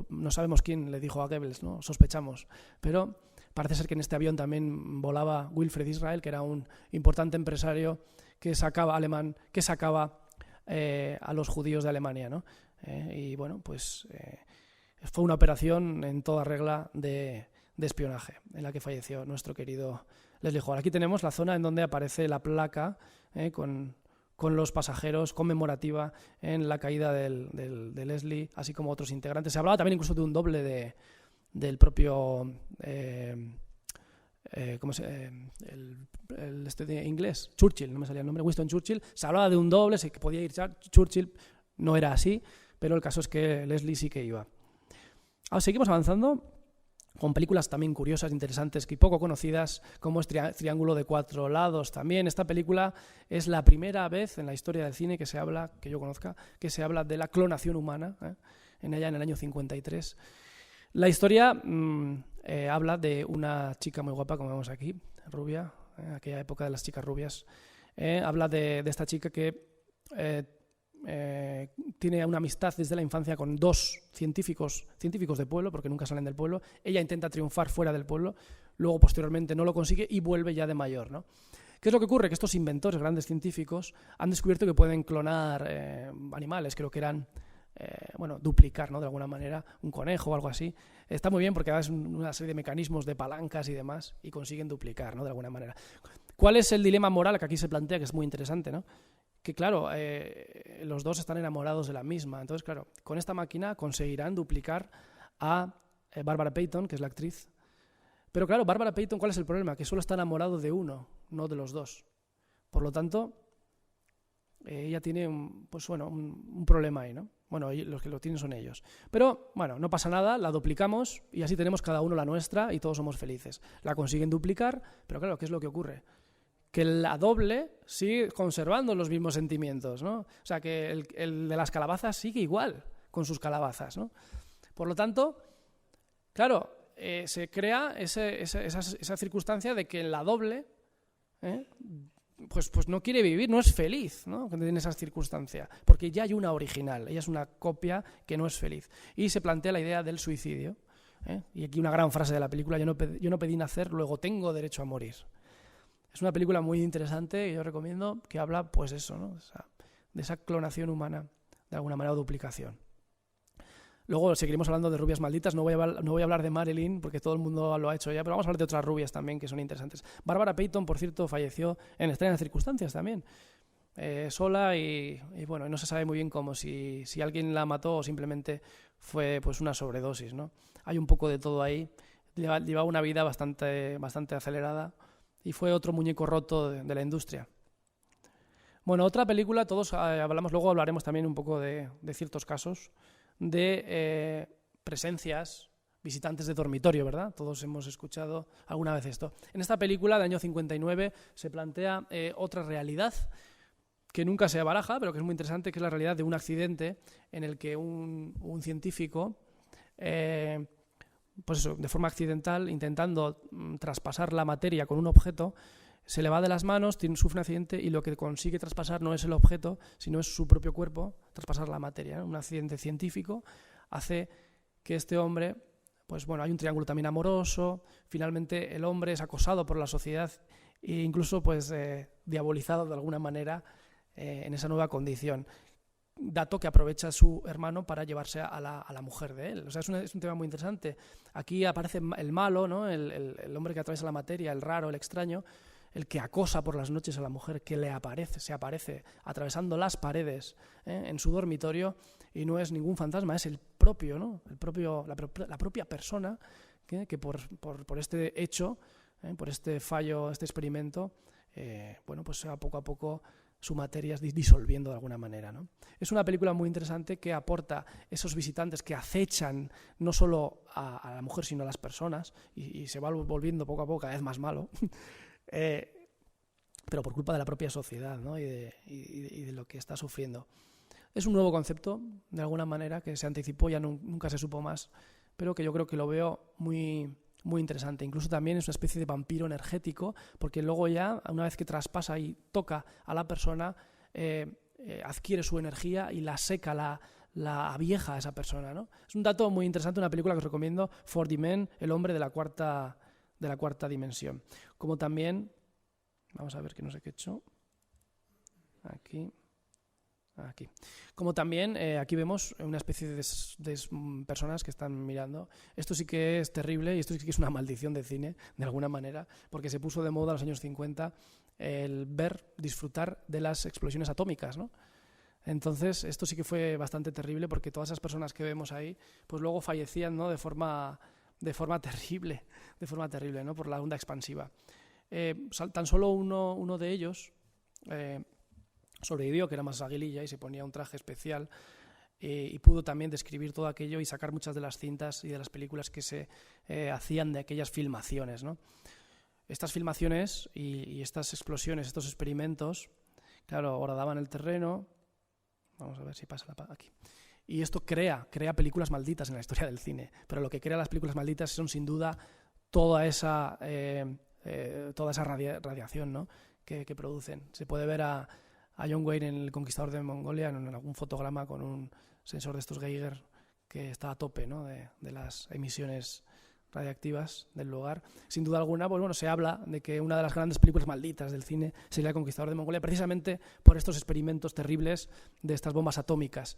no sabemos quién le dijo a Goebbels, ¿no? Sospechamos, pero parece ser que en este avión también volaba Wilfred Israel, que era un importante empresario alemán que sacaba a los judíos de Alemania, ¿no? Y bueno, pues fue una operación en toda regla de espionaje en la que falleció nuestro querido Leslie Howard. Aquí tenemos la zona en donde aparece la placa con los pasajeros, conmemorativa en la caída de Leslie, así como otros integrantes. Se hablaba también incluso de un doble del propio inglés, Churchill, no me salía el nombre, Winston Churchill. Se hablaba de un doble, que podía ir Churchill, no era así, pero el caso es que Leslie sí que iba. Ahora seguimos avanzando con películas también curiosas, interesantes y poco conocidas, como es Triángulo de Cuatro Lados. También esta película es la primera vez en la historia del cine que yo conozca, que se habla de la clonación humana, en el año 53. La historia habla de una chica muy guapa, como vemos aquí, rubia, aquella época de las chicas rubias. Habla de esta chica que tiene una amistad desde la infancia con 2 científicos de pueblo, porque nunca salen del pueblo. Ella intenta triunfar fuera del pueblo, luego posteriormente no lo consigue y vuelve ya de mayor, ¿no? ¿Qué es lo que ocurre? Que estos inventores, grandes científicos, han descubierto que pueden clonar animales, creo que eran, duplicar, ¿no? De alguna manera, un conejo o algo así. Está muy bien porque es una serie de mecanismos de palancas y demás, y consiguen duplicar, ¿no? De alguna manera. ¿Cuál es el dilema moral que aquí se plantea, que es muy interesante, ¿no? Que claro, los dos están enamorados de la misma. Entonces, claro, con esta máquina conseguirán duplicar a Barbara Payton, que es la actriz. Pero claro, Barbara Payton, ¿cuál es el problema? Que solo está enamorado de uno, no de los dos. Por lo tanto, ella tiene un problema ahí, ¿no? Bueno, los que lo tienen son ellos. Pero, bueno, no pasa nada, la duplicamos y así tenemos cada uno la nuestra y todos somos felices. La consiguen duplicar, pero claro, ¿qué es lo que ocurre? Que la doble sigue conservando los mismos sentimientos, ¿no? O sea, que el de las calabazas sigue igual con sus calabazas, ¿no? Por lo tanto, claro, se crea esa circunstancia de que la doble pues no quiere vivir, no es feliz, ¿no? En esa circunstancia, porque ya hay una original, ella es una copia que no es feliz. Y se plantea la idea del suicidio, y aquí una gran frase de la película: yo no pedí nacer, luego tengo derecho a morir. Es una película muy interesante y yo recomiendo, que habla, pues eso, ¿no? O sea, esa clonación humana, de alguna manera, o duplicación. Luego seguiremos hablando de rubias malditas. No voy a hablar de Marilyn, porque todo el mundo lo ha hecho ya, pero vamos a hablar de otras rubias también que son interesantes. Bárbara Payton, por cierto, falleció en extrañas circunstancias también. Sola y bueno, no se sabe muy bien cómo, si alguien la mató o simplemente fue pues una sobredosis, ¿no? Hay un poco de todo ahí. Llevaba una vida bastante acelerada y fue otro muñeco roto de la industria. Bueno, otra película, todos luego hablaremos también un poco de ciertos casos de presencias, visitantes de dormitorio, ¿verdad? Todos hemos escuchado alguna vez esto. En esta película del año 59 se plantea otra realidad que nunca se baraja, pero que es muy interesante, que es la realidad de un accidente en el que un científico, pues eso, de forma accidental, intentando traspasar la materia con un objeto, se le va de las manos, sufre un accidente y lo que consigue traspasar no es el objeto, sino es su propio cuerpo, traspasar la materia, ¿no? Un accidente científico hace que este hombre, pues bueno, hay un triángulo también amoroso, finalmente el hombre es acosado por la sociedad e incluso pues diabolizado de alguna manera en esa nueva condición. Dato que aprovecha su hermano para llevarse a la mujer de él. O sea, es un tema muy interesante. Aquí aparece el malo, ¿no? El hombre que atraviesa la materia, el raro, el extraño, el que acosa por las noches a la mujer, que se aparece atravesando las paredes en su dormitorio, y no es ningún fantasma, es el propio, ¿no? La propia persona que por este hecho, por este fallo, este experimento, bueno, pues poco a poco su materia es disolviendo de alguna manera, ¿no? Es una película muy interesante que aporta esos visitantes que acechan no solo a la mujer, sino a las personas, y se va volviendo poco a poco cada vez más malo, pero por culpa de la propia sociedad, ¿no? y de lo que está sufriendo. Es un nuevo concepto, de alguna manera, que se anticipó, ya nunca se supo más, pero que yo creo que lo veo muy, muy interesante. Incluso también es una especie de vampiro energético, porque luego ya, una vez que traspasa y toca a la persona, adquiere su energía y la seca, la avieja a esa persona, ¿no? Es un dato muy interesante, una película que os recomiendo, 4D Men, el hombre de la cuarta dimensión. Como también, vamos a ver que no sé qué he hecho, aquí. Como también aquí vemos una especie de personas que están mirando. Esto sí que es terrible y esto sí que es una maldición de cine, de alguna manera, porque se puso de moda en los años 50 el disfrutar de las explosiones atómicas, ¿no? Entonces esto sí que fue bastante terrible, porque todas esas personas que vemos ahí pues luego fallecían, ¿no? de forma terrible, ¿no? Por la onda expansiva. Tan solo uno de ellos sobrevivió, que era más aguililla y se ponía un traje especial, y pudo también describir todo aquello y sacar muchas de las cintas y de las películas que se hacían de aquellas filmaciones, ¿no? Estas filmaciones y estas explosiones, estos experimentos, claro, horadaban el terreno. Vamos a ver si pasa aquí. Y esto crea películas malditas en la historia del cine, pero lo que crea las películas malditas son sin duda toda esa radiación, ¿no? que producen. Se puede ver a John Wayne en El Conquistador de Mongolia en algún fotograma con un sensor de estos Geiger que está a tope, ¿no? de las emisiones radiactivas del lugar. Sin duda alguna, pues bueno, se habla de que una de las grandes películas malditas del cine sería El Conquistador de Mongolia, precisamente por estos experimentos terribles de estas bombas atómicas.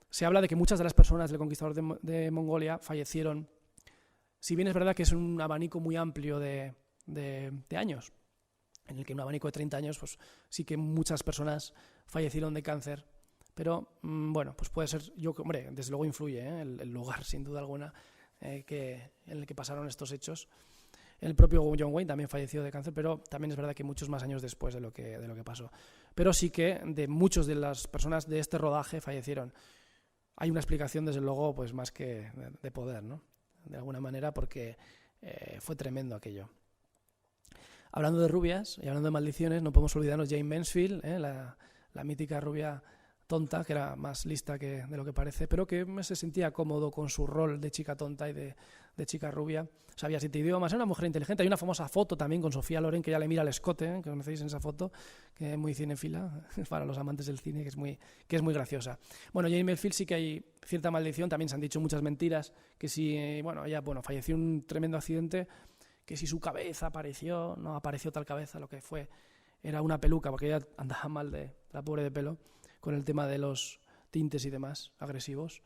Se habla de que muchas de las personas del Conquistador de Mongolia fallecieron, si bien es verdad que es un abanico muy amplio de años, en el que un abanico de 30 años, pues sí que muchas personas fallecieron de cáncer, pero bueno, pues puede ser, hombre, desde luego influye el lugar, sin duda alguna, en el que pasaron estos hechos. El propio John Wayne también falleció de cáncer, pero también es verdad que muchos más años después de lo que pasó. Pero sí que de muchas de las personas de este rodaje fallecieron. Hay una explicación, desde luego, pues más que de poder, ¿no? De alguna manera, porque fue tremendo aquello. Hablando de rubias y hablando de maldiciones, no podemos olvidarnos de Jayne Mansfield, la mítica rubia tonta, que era más lista de lo que parece, pero que se sentía cómodo con su rol de chica tonta y de chica rubia. Sabía 7 idiomas, era una mujer inteligente. Hay una famosa foto también con Sofía Loren, que ya le mira al escote, que conocéis en esa foto, que es muy cinéfila, para los amantes del cine, que es muy graciosa. Bueno, Jayne Mansfield sí que hay cierta maldición, también se han dicho muchas mentiras, que si, ella falleció en un tremendo accidente, que si su cabeza apareció, no apareció tal cabeza, lo que fue era una peluca, porque ella andaba mal de la pobre de pelo, con el tema de los tintes y demás agresivos.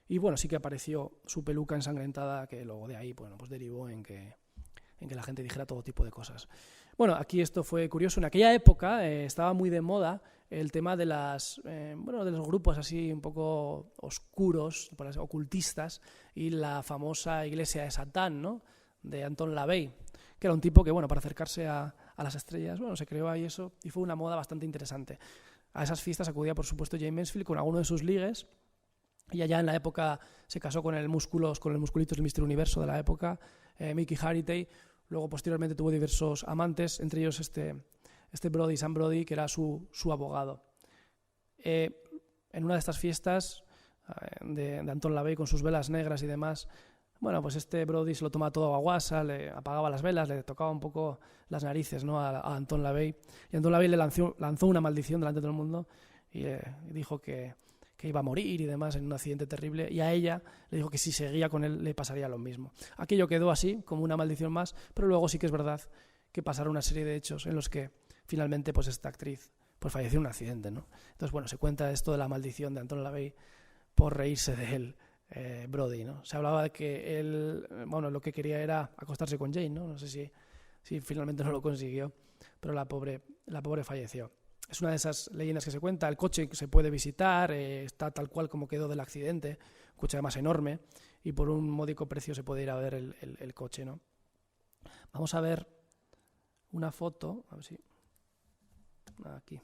Y bueno, sí que apareció su peluca ensangrentada, que luego de ahí pues derivó en que la gente dijera todo tipo de cosas. Bueno, aquí esto fue curioso. En aquella época estaba muy de moda el tema de de los grupos así un poco oscuros, ocultistas, y la famosa iglesia de Satán, ¿no?, de Anton LaVey, que era un tipo que, para acercarse a las estrellas, se creó ahí eso, y fue una moda bastante interesante. A esas fiestas acudía, por supuesto, Jayne Mansfield con alguno de sus ligues, y allá en la época se casó con el musculitos del Mister Universo de la época, Mickey Harity. Luego, posteriormente, tuvo diversos amantes, entre ellos este Brody, Sam Brody, que era su abogado. En una de estas fiestas de Anton LaVey, con sus velas negras y demás, pues este Brody se lo toma todo a guasa, le apagaba las velas, le tocaba un poco las narices, ¿no?, a Anton LaVey. Y Anton LaVey le lanzó una maldición delante de todo el mundo y dijo que iba a morir y demás en un accidente terrible, y a ella le dijo que si seguía con él le pasaría lo mismo. Aquello quedó así, como una maldición más, pero luego sí que es verdad que pasaron una serie de hechos en los que finalmente pues esta actriz pues falleció en un accidente, ¿no? Entonces, se cuenta esto de la maldición de Anton LaVey por reírse de él, Brody, ¿no? Se hablaba de que él, lo que quería era acostarse con Jane, ¿no? No sé si finalmente no lo consiguió, pero la pobre falleció. Es una de esas leyendas que se cuenta. El coche que se puede visitar está tal cual como quedó del accidente, un coche además enorme, y por un módico precio se puede ir a ver el coche, ¿no? Vamos a ver una foto, a ver si... Aquí.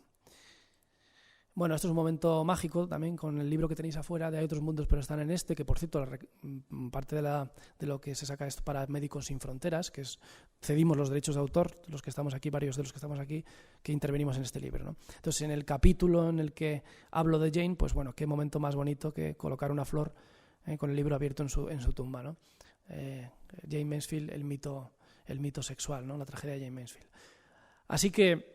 Bueno, esto es un momento mágico también con el libro que tenéis afuera de Hay otros mundos pero están en este, que por cierto, parte de lo que se saca esto para Médicos Sin Fronteras, que es cedimos los derechos de autor, los que estamos aquí, varios de los que estamos aquí, que intervenimos en este libro, ¿no? Entonces, en el capítulo en el que hablo de Jane, pues qué momento más bonito que colocar una flor con el libro abierto en su tumba, ¿no? Jayne Mansfield, el mito sexual, ¿no?, la tragedia de Jayne Mansfield. Así que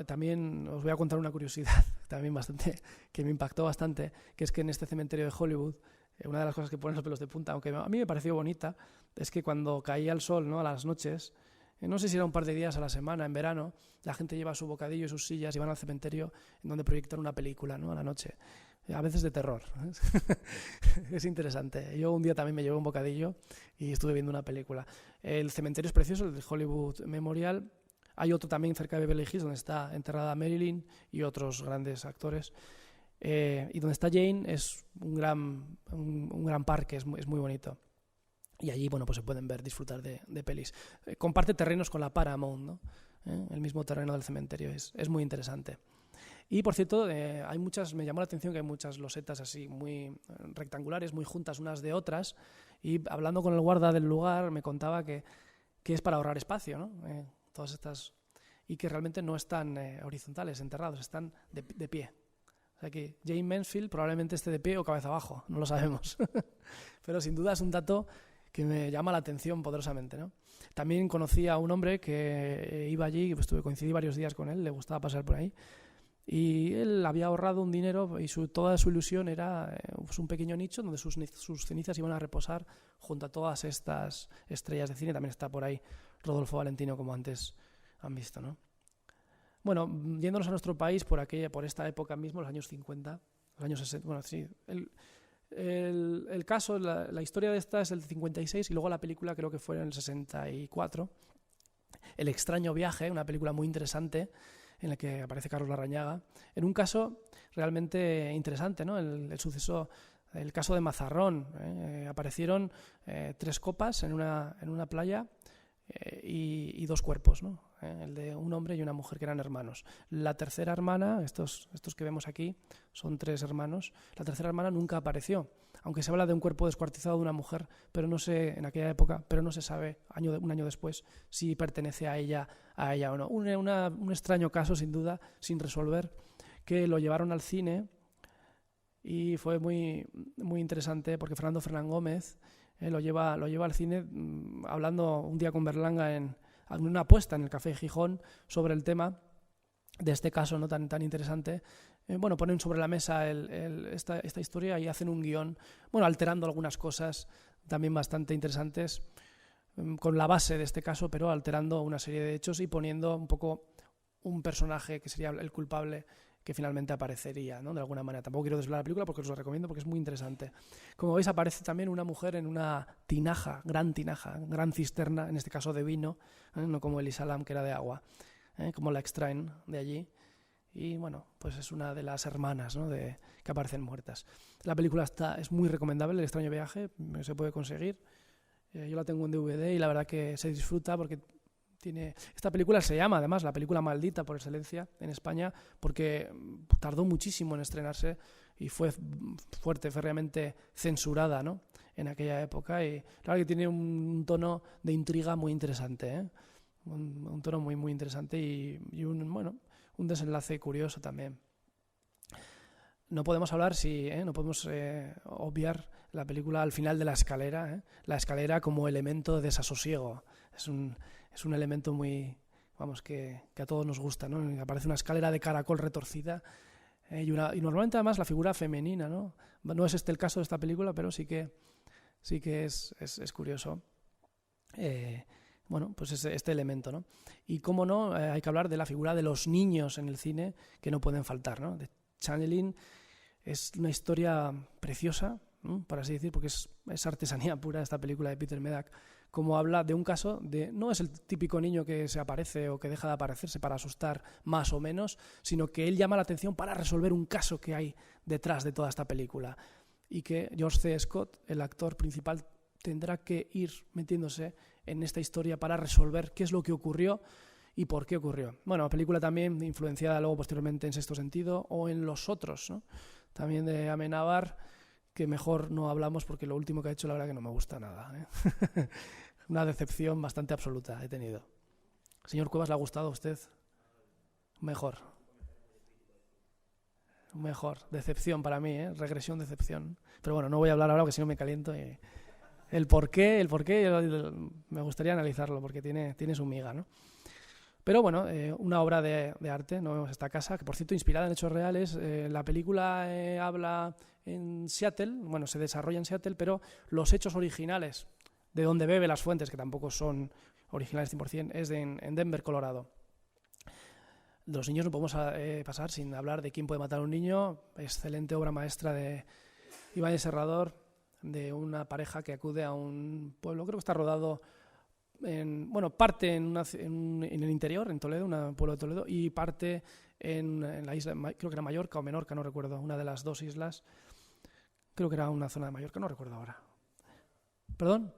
también os voy a contar una curiosidad también bastante que me impactó bastante, que es que en este cementerio de Hollywood, una de las cosas que ponen los pelos de punta, aunque a mí me pareció bonita, es que cuando caía el sol, ¿no?, a las noches, no sé si era un par de días a la semana, en verano, la gente lleva su bocadillo y sus sillas y van al cementerio en donde proyectan una película, ¿no?, a la noche, a veces de terror. Es interesante. Yo un día también me llevé un bocadillo y estuve viendo una película. El cementerio es precioso, el de Hollywood Memorial. Hay otro también cerca de Beverly Hills donde está enterrada Marilyn y otros grandes actores. Y donde está Jane es un gran parque, es muy bonito. Y allí pues se pueden disfrutar de pelis. Comparte terrenos con la Paramount, ¿no? El mismo terreno del cementerio, es muy interesante. Y por cierto, me llamó la atención que hay muchas losetas así muy rectangulares, muy juntas unas de otras, y hablando con el guarda del lugar me contaba que es para ahorrar espacio, ¿no? Todas estas, y que realmente no están horizontales, enterrados, están de pie. O sea que Jayne Mansfield probablemente esté de pie o cabeza abajo, no lo sabemos. Pero sin duda es un dato que me llama la atención poderosamente, ¿no? También conocí a un hombre que iba allí, coincidí varios días con él, le gustaba pasar por ahí, y él había ahorrado un dinero y toda su ilusión era un pequeño nicho donde sus cenizas iban a reposar junto a todas estas estrellas de cine. También está por ahí Rodolfo Valentino, como antes han visto, ¿no? Bueno, yéndonos a nuestro país por esta época mismo, los años 50, los años 60, bueno, sí, el caso, la historia de esta es el 56 y luego la película creo que fue en el 64. El extraño viaje, una película muy interesante en la que aparece Carlos Larrañaga, en un caso realmente interesante, ¿no? El suceso, el caso de Mazarrón. Aparecieron 3 copas en una playa y 2 cuerpos, ¿no? El de un hombre y una mujer que eran hermanos. La tercera hermana, estos que vemos aquí, son 3 hermanos. La tercera hermana nunca apareció, aunque se habla de un cuerpo descuartizado de una mujer, pero no sé, en aquella época, pero no se sabe, un año después, si pertenece a ella o no. Un extraño caso, sin duda, sin resolver, que lo llevaron al cine y fue muy, muy interesante porque Fernando Fernán Gómez lo lleva al cine hablando un día con Berlanga en una apuesta en el Café Gijón sobre el tema de este caso, ¿no?, tan interesante. Ponen sobre la mesa esta historia y hacen un guión, alterando algunas cosas también bastante interesantes con la base de este caso, pero alterando una serie de hechos y poniendo un poco un personaje que sería el culpable que finalmente aparecería, ¿no? De alguna manera. Tampoco quiero desvelar la película porque os lo recomiendo porque es muy interesante. Como veis, aparece también una mujer en una tinaja, gran cisterna, en este caso de vino, no como el Isalam, que era de agua, como la extraen de allí. Y bueno, pues es una de las hermanas, ¿no? Que aparecen muertas. La película es muy recomendable, El extraño viaje, se puede conseguir. Yo la tengo en DVD y la verdad que se disfruta porque esta película se llama además la película maldita por excelencia en España porque tardó muchísimo en estrenarse y fue férreamente censurada, ¿no? En aquella época, y claro que tiene un tono de intriga muy interesante, ¿eh? Un tono muy, muy interesante y un desenlace curioso también. No podemos hablar no podemos obviar la película al final de la escalera, la escalera como elemento de desasosiego. Es un elemento muy, que a todos nos gusta, ¿no? Aparece una escalera de caracol retorcida y normalmente además la figura femenina, ¿no? No es este el caso de esta película, pero sí que es curioso. Pues este elemento, ¿no? Y cómo no, hay que hablar de la figura de los niños en el cine que no pueden faltar, ¿no? De Changeling es una historia preciosa, ¿no? Por así decir, porque es artesanía pura esta película de Peter Medak. Como habla de un caso no es el típico niño que se aparece o que deja de aparecerse para asustar más o menos, sino que él llama la atención para resolver un caso que hay detrás de toda esta película y que George C. Scott, el actor principal, tendrá que ir metiéndose en esta historia para resolver qué es lo que ocurrió y por qué ocurrió. Bueno, película también influenciada luego posteriormente en Sexto Sentido o en Los Otros, ¿no? También de Amenábar, que mejor no hablamos porque lo último que ha hecho la verdad que no me gusta nada, ¿eh? Una decepción bastante absoluta he tenido. Señor Cuevas, ¿le ha gustado a usted? Mejor. Decepción para mí, ¿eh? Regresión, decepción. Pero bueno, no voy a hablar ahora porque si no me caliento. El por qué me gustaría analizarlo porque tiene su miga, ¿no? Pero bueno, una obra de arte, no vemos esta casa, que por cierto inspirada en hechos reales. La película habla en Seattle, se desarrolla en Seattle, pero los hechos originales, de donde bebe las fuentes, que tampoco son originales 100%, es en Denver, Colorado. De los niños no podemos pasar sin hablar de Quién puede matar a un niño, excelente obra maestra de Ibáñez Serrador, de una pareja que acude a un pueblo, creo que está rodado parte en el interior, en Toledo, un pueblo de Toledo, y parte en la isla, creo que era Mallorca o Menorca, no recuerdo, una de las dos islas, creo que era una zona de Mallorca, no recuerdo ahora. ¿Perdón?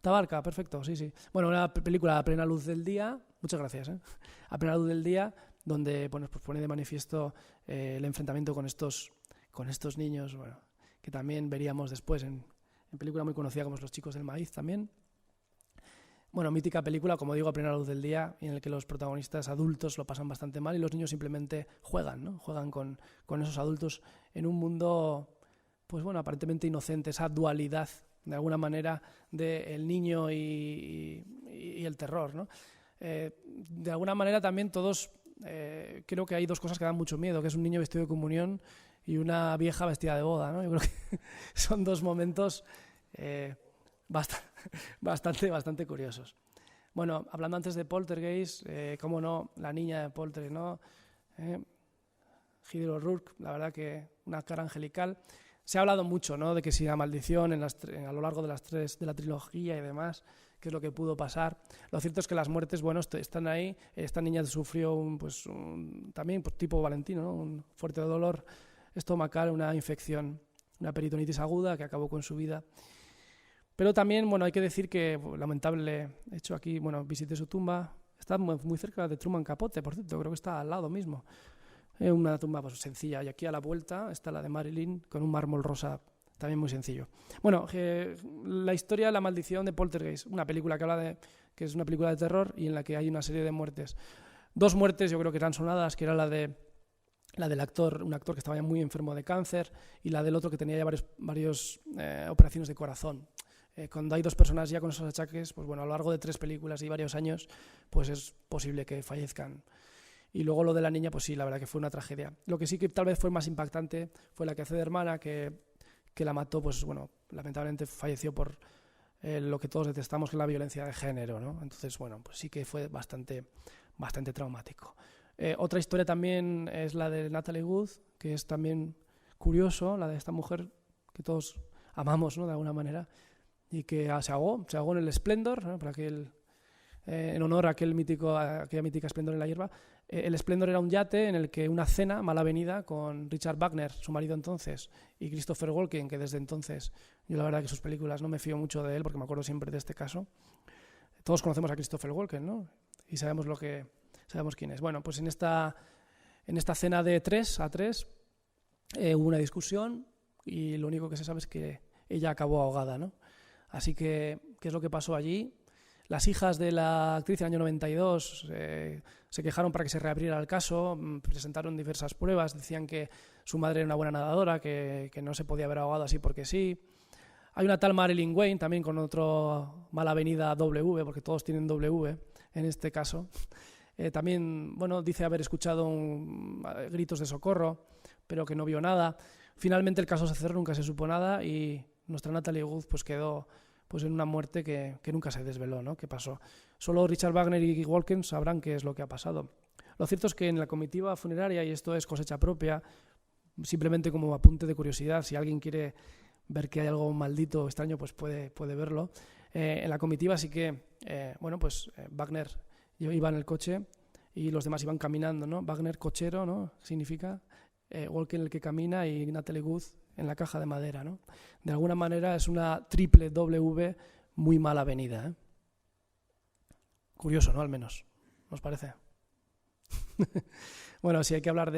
Tabarca, perfecto, sí. Bueno, una película a plena luz del día, muchas gracias, a plena luz del día, donde pues pone de manifiesto el enfrentamiento con estos niños, que también veríamos después en película muy conocida como Los Chicos del Maíz también. Mítica película, como digo, a plena luz del día, en el que los protagonistas adultos lo pasan bastante mal y los niños simplemente juegan, ¿no? Juegan con esos adultos en un mundo, aparentemente inocente, esa dualidad, de alguna manera, del niño y el terror, ¿no? De alguna manera también todos, creo que hay dos cosas que dan mucho miedo, que es un niño vestido de comunión y una vieja vestida de boda, ¿no? Yo creo que son dos momentos bastante curiosos. Bueno, hablando antes de Poltergeist, cómo no, la niña de Poltergeist, ¿no? Hilary O'Rourke, la verdad que una cara angelical. Se ha hablado mucho, ¿no? De que si la maldición a lo largo de la trilogía y demás, qué es lo que pudo pasar. Lo cierto es que las muertes, están ahí. Esta niña sufrió también tipo Valentino, ¿no? Un fuerte dolor estomacal, una infección, una peritonitis aguda que acabó con su vida. Pero también, hay que decir que, lamentable hecho aquí, visité su tumba. Está muy cerca de Truman Capote, por cierto, creo que está al lado mismo. Una tumba sencilla, y aquí a la vuelta está la de Marilyn con un mármol rosa también muy sencillo. La historia de la maldición de Poltergeist, una película que es una película de terror y en la que hay una serie de muertes. Dos muertes yo creo que eran sonadas, que era la del actor, un actor que estaba ya muy enfermo de cáncer, y la del otro que tenía ya varias operaciones de corazón. Cuando hay dos personas ya con esos achaques, a lo largo de 3 películas y varios años, pues es posible que fallezcan. Y luego lo de la niña, pues sí, la verdad que fue una tragedia. Lo que sí que tal vez fue más impactante fue la que hace de hermana, que la mató, lamentablemente falleció por lo que todos detestamos, que es la violencia de género, ¿no? Entonces, pues sí que fue bastante traumático. Otra historia también es la de Natalie Wood, que es también curioso, la de esta mujer que todos amamos, ¿no?, de alguna manera, y que se ahogó en el Splendor, ¿no?, en honor a aquella mítica Splendor en la hierba. El Splendor era un yate en el que una cena mal avenida con Richard Wagner, su marido entonces, y Christopher Walken, que desde entonces yo la verdad que sus películas no me fío mucho de él porque me acuerdo siempre de este caso. Todos conocemos a Christopher Walken, ¿no? Y sabemos quién es. Bueno, pues en esta cena de 3 a 3 hubo una discusión y lo único que se sabe es que ella acabó ahogada, ¿no? Así que, ¿qué es lo que pasó allí? Las hijas de la actriz del año 92 se quejaron para que se reabriera el caso, presentaron diversas pruebas, decían que su madre era una buena nadadora, que no se podía haber ahogado así porque sí. Hay una tal Marilyn Wayne, también con otro mala avenida W, porque todos tienen W en este caso. También, dice haber escuchado gritos de socorro, pero que no vio nada. Finalmente el caso se cerró, nunca se supo nada y nuestra Natalie Wood pues quedó en una muerte que nunca se desveló, ¿no? ¿Qué pasó? Solo Richard Wagner y Walken sabrán qué es lo que ha pasado. Lo cierto es que en la comitiva funeraria, y esto es cosecha propia, simplemente como apunte de curiosidad, si alguien quiere ver que hay algo maldito o extraño, pues puede verlo. En la comitiva sí que, Wagner iba en el coche y los demás iban caminando, ¿no? Wagner, cochero, ¿no? Significa Walken el que camina y Natalie Wood en la caja de madera, ¿no? De alguna manera es una triple W muy mal avenida, ¿eh? Curioso, ¿no? Al menos, ¿nos parece? Bueno, si hay que hablar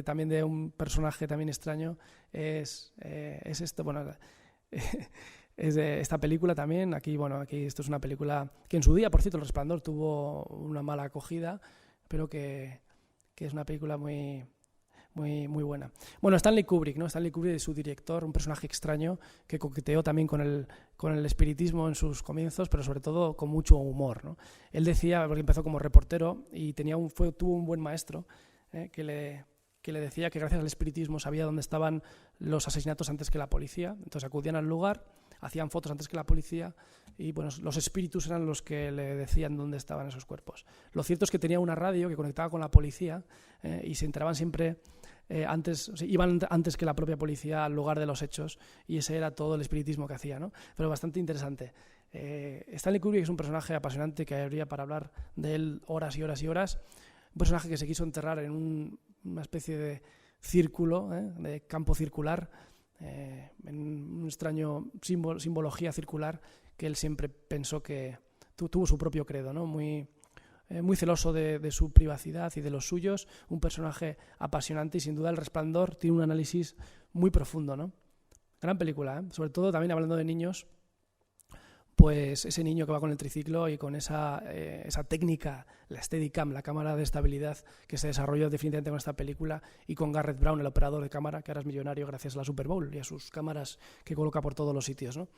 también de un personaje también extraño, es esto, es de esta película también. Aquí esto es una película que en su día, por cierto, El Resplandor tuvo una mala acogida, pero que es una película muy buena. Bueno, Stanley Kubrick, ¿no? Stanley Kubrick es su director, un personaje extraño que coqueteó también con el espiritismo en sus comienzos, pero sobre todo con mucho humor, ¿no? Él decía, porque empezó como reportero y tuvo un buen maestro que le decía que gracias al espiritismo sabía dónde estaban los asesinatos antes que la policía. Entonces acudían al lugar, hacían fotos antes que la policía y los espíritus eran los que le decían dónde estaban esos cuerpos. Lo cierto es que tenía una radio que conectaba con la policía y se enteraban siempre iban antes que la propia policía al lugar de los hechos y ese era todo el espiritismo que hacía, ¿no? Pero bastante interesante. Stanley Kubrick es un personaje apasionante que habría para hablar de él horas y horas y horas. Un personaje que se quiso enterrar en una especie de círculo, de campo circular, en un extraño simbología circular que él siempre pensó que tuvo su propio credo, ¿no? Muy celoso de su privacidad y de los suyos, un personaje apasionante y sin duda El Resplandor tiene un análisis muy profundo, ¿no? Gran película, sobre todo también hablando de niños, pues ese niño que va con el triciclo y con esa técnica, la Steadicam, la cámara de estabilidad que se desarrolló definitivamente con esta película y con Garrett Brown, el operador de cámara, que ahora es millonario gracias a la Super Bowl y a sus cámaras que coloca por todos los sitios, ¿no?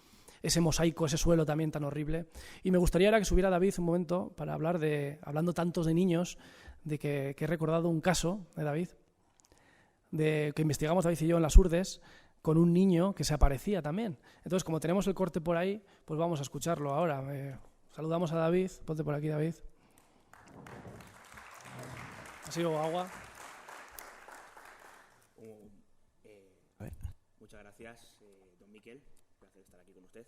Ese mosaico, ese suelo también tan horrible. Y me gustaría ahora que subiera David un momento para hablando tantos de niños, de que he recordado un caso de David, que investigamos David y yo en las Urdes, con un niño que se aparecía también. Entonces, como tenemos el corte por ahí, pues vamos a escucharlo ahora. Saludamos a David. Ponte por aquí, David. Así luego agua. Muchas gracias, don Miquel. Un placer estar aquí con usted.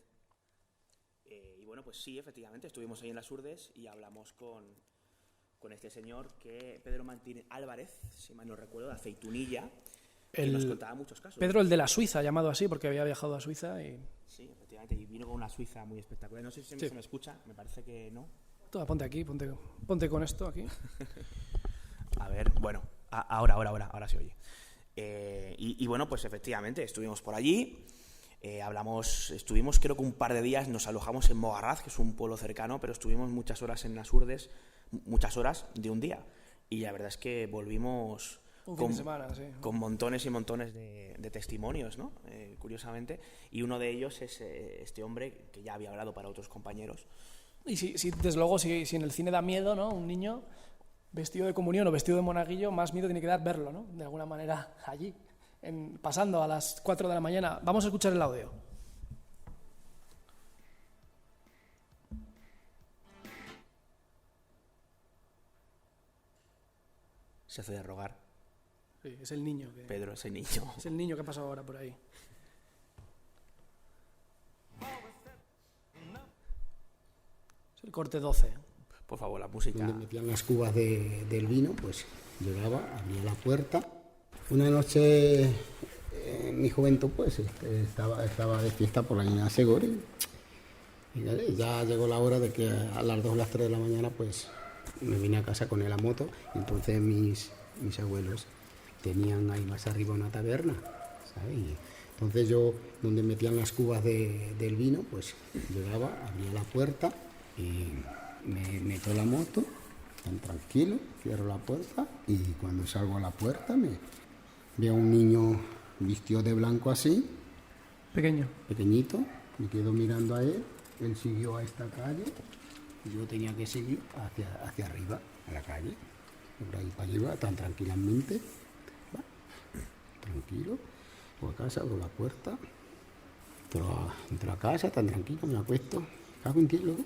Y bueno, pues sí, efectivamente, estuvimos ahí en las Urdes y hablamos con este señor, Pedro Martín Álvarez, si mal no recuerdo, de Aceitunilla, que nos contaba muchos casos. Pedro, el de la Suiza, llamado así, porque había viajado a Suiza y... Sí, efectivamente, y vino con una Suiza muy espectacular. No sé si se me escucha, me parece que no. Ponte aquí, ponte con esto aquí. A ver, bueno, ahora se oye. Y bueno, pues efectivamente, estuvimos por allí, estuvimos creo que un par de días, nos alojamos en Mogarraz, que es un pueblo cercano, pero estuvimos muchas horas en las Urdes, muchas horas de un día. Y la verdad es que volvimos... Un fin de semana, sí. Con montones y montones de testimonios, ¿no? Curiosamente. Y uno de ellos es este hombre que ya había hablado para otros compañeros. Y desde luego, si en el cine da miedo, ¿no? Un niño vestido de comunión o vestido de monaguillo, más miedo tiene que dar verlo, ¿no? De alguna manera allí, pasando a las 4 de la mañana. Vamos a escuchar el audio. se hace de rogar. Sí, es el niño. Pedro, ese niño. Es el niño que ha pasado ahora por ahí. Es el corte 12. Por favor, la música. Donde metían las cubas del vino, pues llegaba, abría la puerta. Una noche, en mi juventud, pues estaba de fiesta por la línea de Segori. Y ya llegó la hora de que a las 2 o las 3 de la mañana, pues me vine a casa con él a moto. Y entonces mis abuelos tenían ahí más arriba una taberna, ¿sabes? Y entonces yo, donde metían las cubas del vino, pues llegaba, abría la puerta y me meto en la moto, tan tranquilo, cierro la puerta y cuando salgo a la puerta veo a un niño vestido de blanco así, pequeñito, me quedo mirando a él, él siguió a esta calle y yo tenía que seguir hacia arriba, a la calle, por ahí para arriba, tan tranquilamente, tranquilo, voy a casa, abro la puerta, entro a casa, tan tranquilo, me acuesto, cago en ti, luego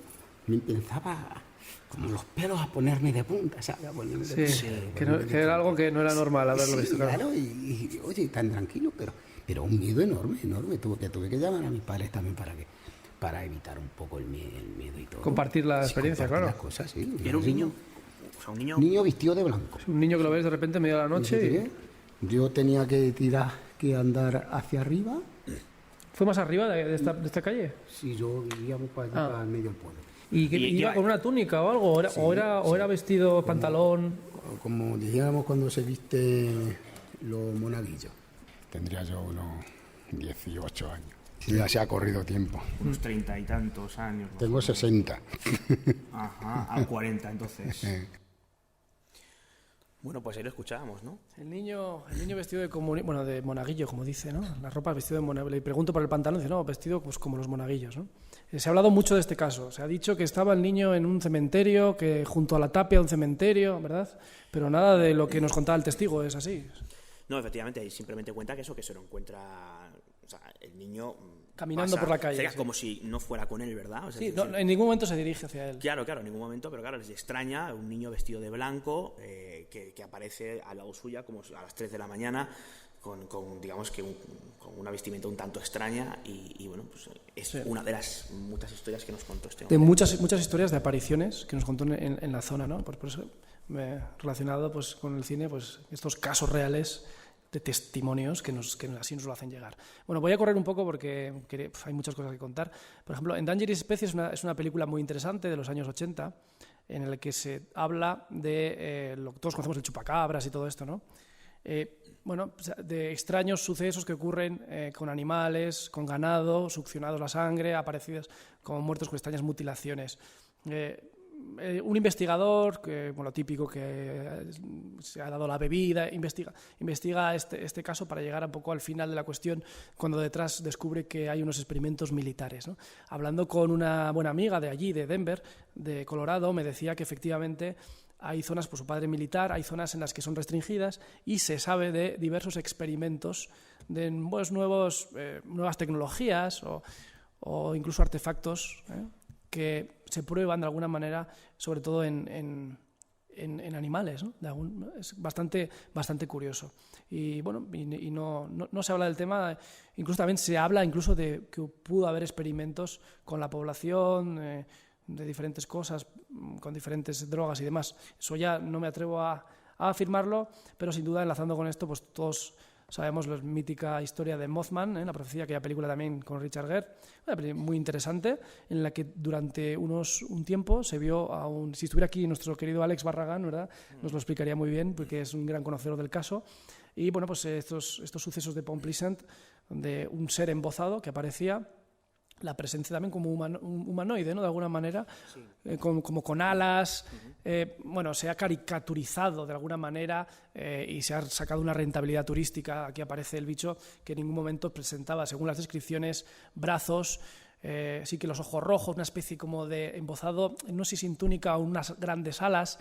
me empezaba como los pelos a ponerme de punta, ¿sabes? Que era algo que no era normal haberlo visto. Claro, y oye, tan tranquilo, pero un miedo enorme. Tuve que llamar a mis padres también para evitar un poco el miedo y todo. Compartir la experiencia, compartir claro. Las cosas, sí. Era un niño. O sea, un niño vestido de blanco. Un niño que lo ves de repente en medio de la noche. Yo tenía que andar hacia arriba. ¿Fue más arriba de esta calle? Sí, yo íbamos para el medio del pueblo. ¿Y iba con una túnica o algo? ¿O era vestido, pantalón? Como dijéramos cuando se viste los monaguillos. Tendría yo unos 18 años. Sí, ya se ha corrido tiempo. unos 30 y tantos años. Tengo 60. Ajá, a 40 entonces. Bueno, pues ahí lo escuchábamos, ¿no? El niño vestido de monaguillo, como dice, ¿no? La ropa vestido de monaguillo. Le pregunto por el pantalón, dice, no, vestido pues como los monaguillos, ¿no? Se ha hablado mucho de este caso. Se ha dicho que estaba el niño en un cementerio, que junto a la tapia de un cementerio, ¿verdad? Pero nada de lo que nos contaba el testigo es así. No, efectivamente, ahí simplemente cuenta que se lo encuentra, o sea, el niño caminando por la calle. Sería sí. como si no fuera con él, ¿verdad? O sea, sí, en ningún momento se dirige hacia él. Claro, en ningún momento, pero claro, les extraña un niño vestido de blanco que aparece al lado suya como a las 3 de la mañana con digamos que con una vestimenta un tanto extraña y bueno, pues es una de las muchas historias que nos contó este hombre. De muchas historias de apariciones que nos contó en la zona, ¿no? Por eso relacionado pues con el cine, pues estos casos reales de testimonios que así nos lo hacen llegar. Bueno, voy a correr un poco porque hay muchas cosas que contar. Por ejemplo, Endangered Species es una película muy interesante de los años 80 en la que se habla de lo que todos conocemos, el chupacabras y todo esto, ¿no? De extraños sucesos que ocurren con animales, con ganado, succionados la sangre, aparecidos como muertos con extrañas mutilaciones. Un investigador, lo típico que se ha dado la bebida, investiga este caso para llegar un poco al final de la cuestión, cuando detrás descubre que hay unos experimentos militares, ¿no? Hablando con una buena amiga de allí, de Denver, de Colorado, me decía que efectivamente hay zonas, por su padre militar, hay zonas en las que son restringidas y se sabe de diversos experimentos de nuevas tecnologías o incluso artefactos, que se prueban de alguna manera, sobre todo en animales, ¿no? Es bastante curioso. Y bueno, y no se habla del tema, incluso también se habla incluso de que pudo haber experimentos con la población, de diferentes cosas, con diferentes drogas y demás. Eso ya no me atrevo a afirmarlo, pero sin duda, enlazando con esto, pues todos sabemos la mítica historia de Mothman, la profecía, aquella película también con Richard Gere, una película muy interesante, en la que durante un tiempo se vio si estuviera aquí nuestro querido Alex Barragán, ¿verdad? Nos lo explicaría muy bien, porque es un gran conocedor del caso. Y bueno, pues estos sucesos de Point Pleasant, donde un ser embozado que aparecía, la presencia también como humanoide, ¿no? De alguna manera, sí. Como con alas. Se ha caricaturizado de alguna manera y se ha sacado una rentabilidad turística. Aquí aparece el bicho que en ningún momento presentaba, según las descripciones, brazos, sí que los ojos rojos, una especie como de embozado, no sé si sin túnica o unas grandes alas.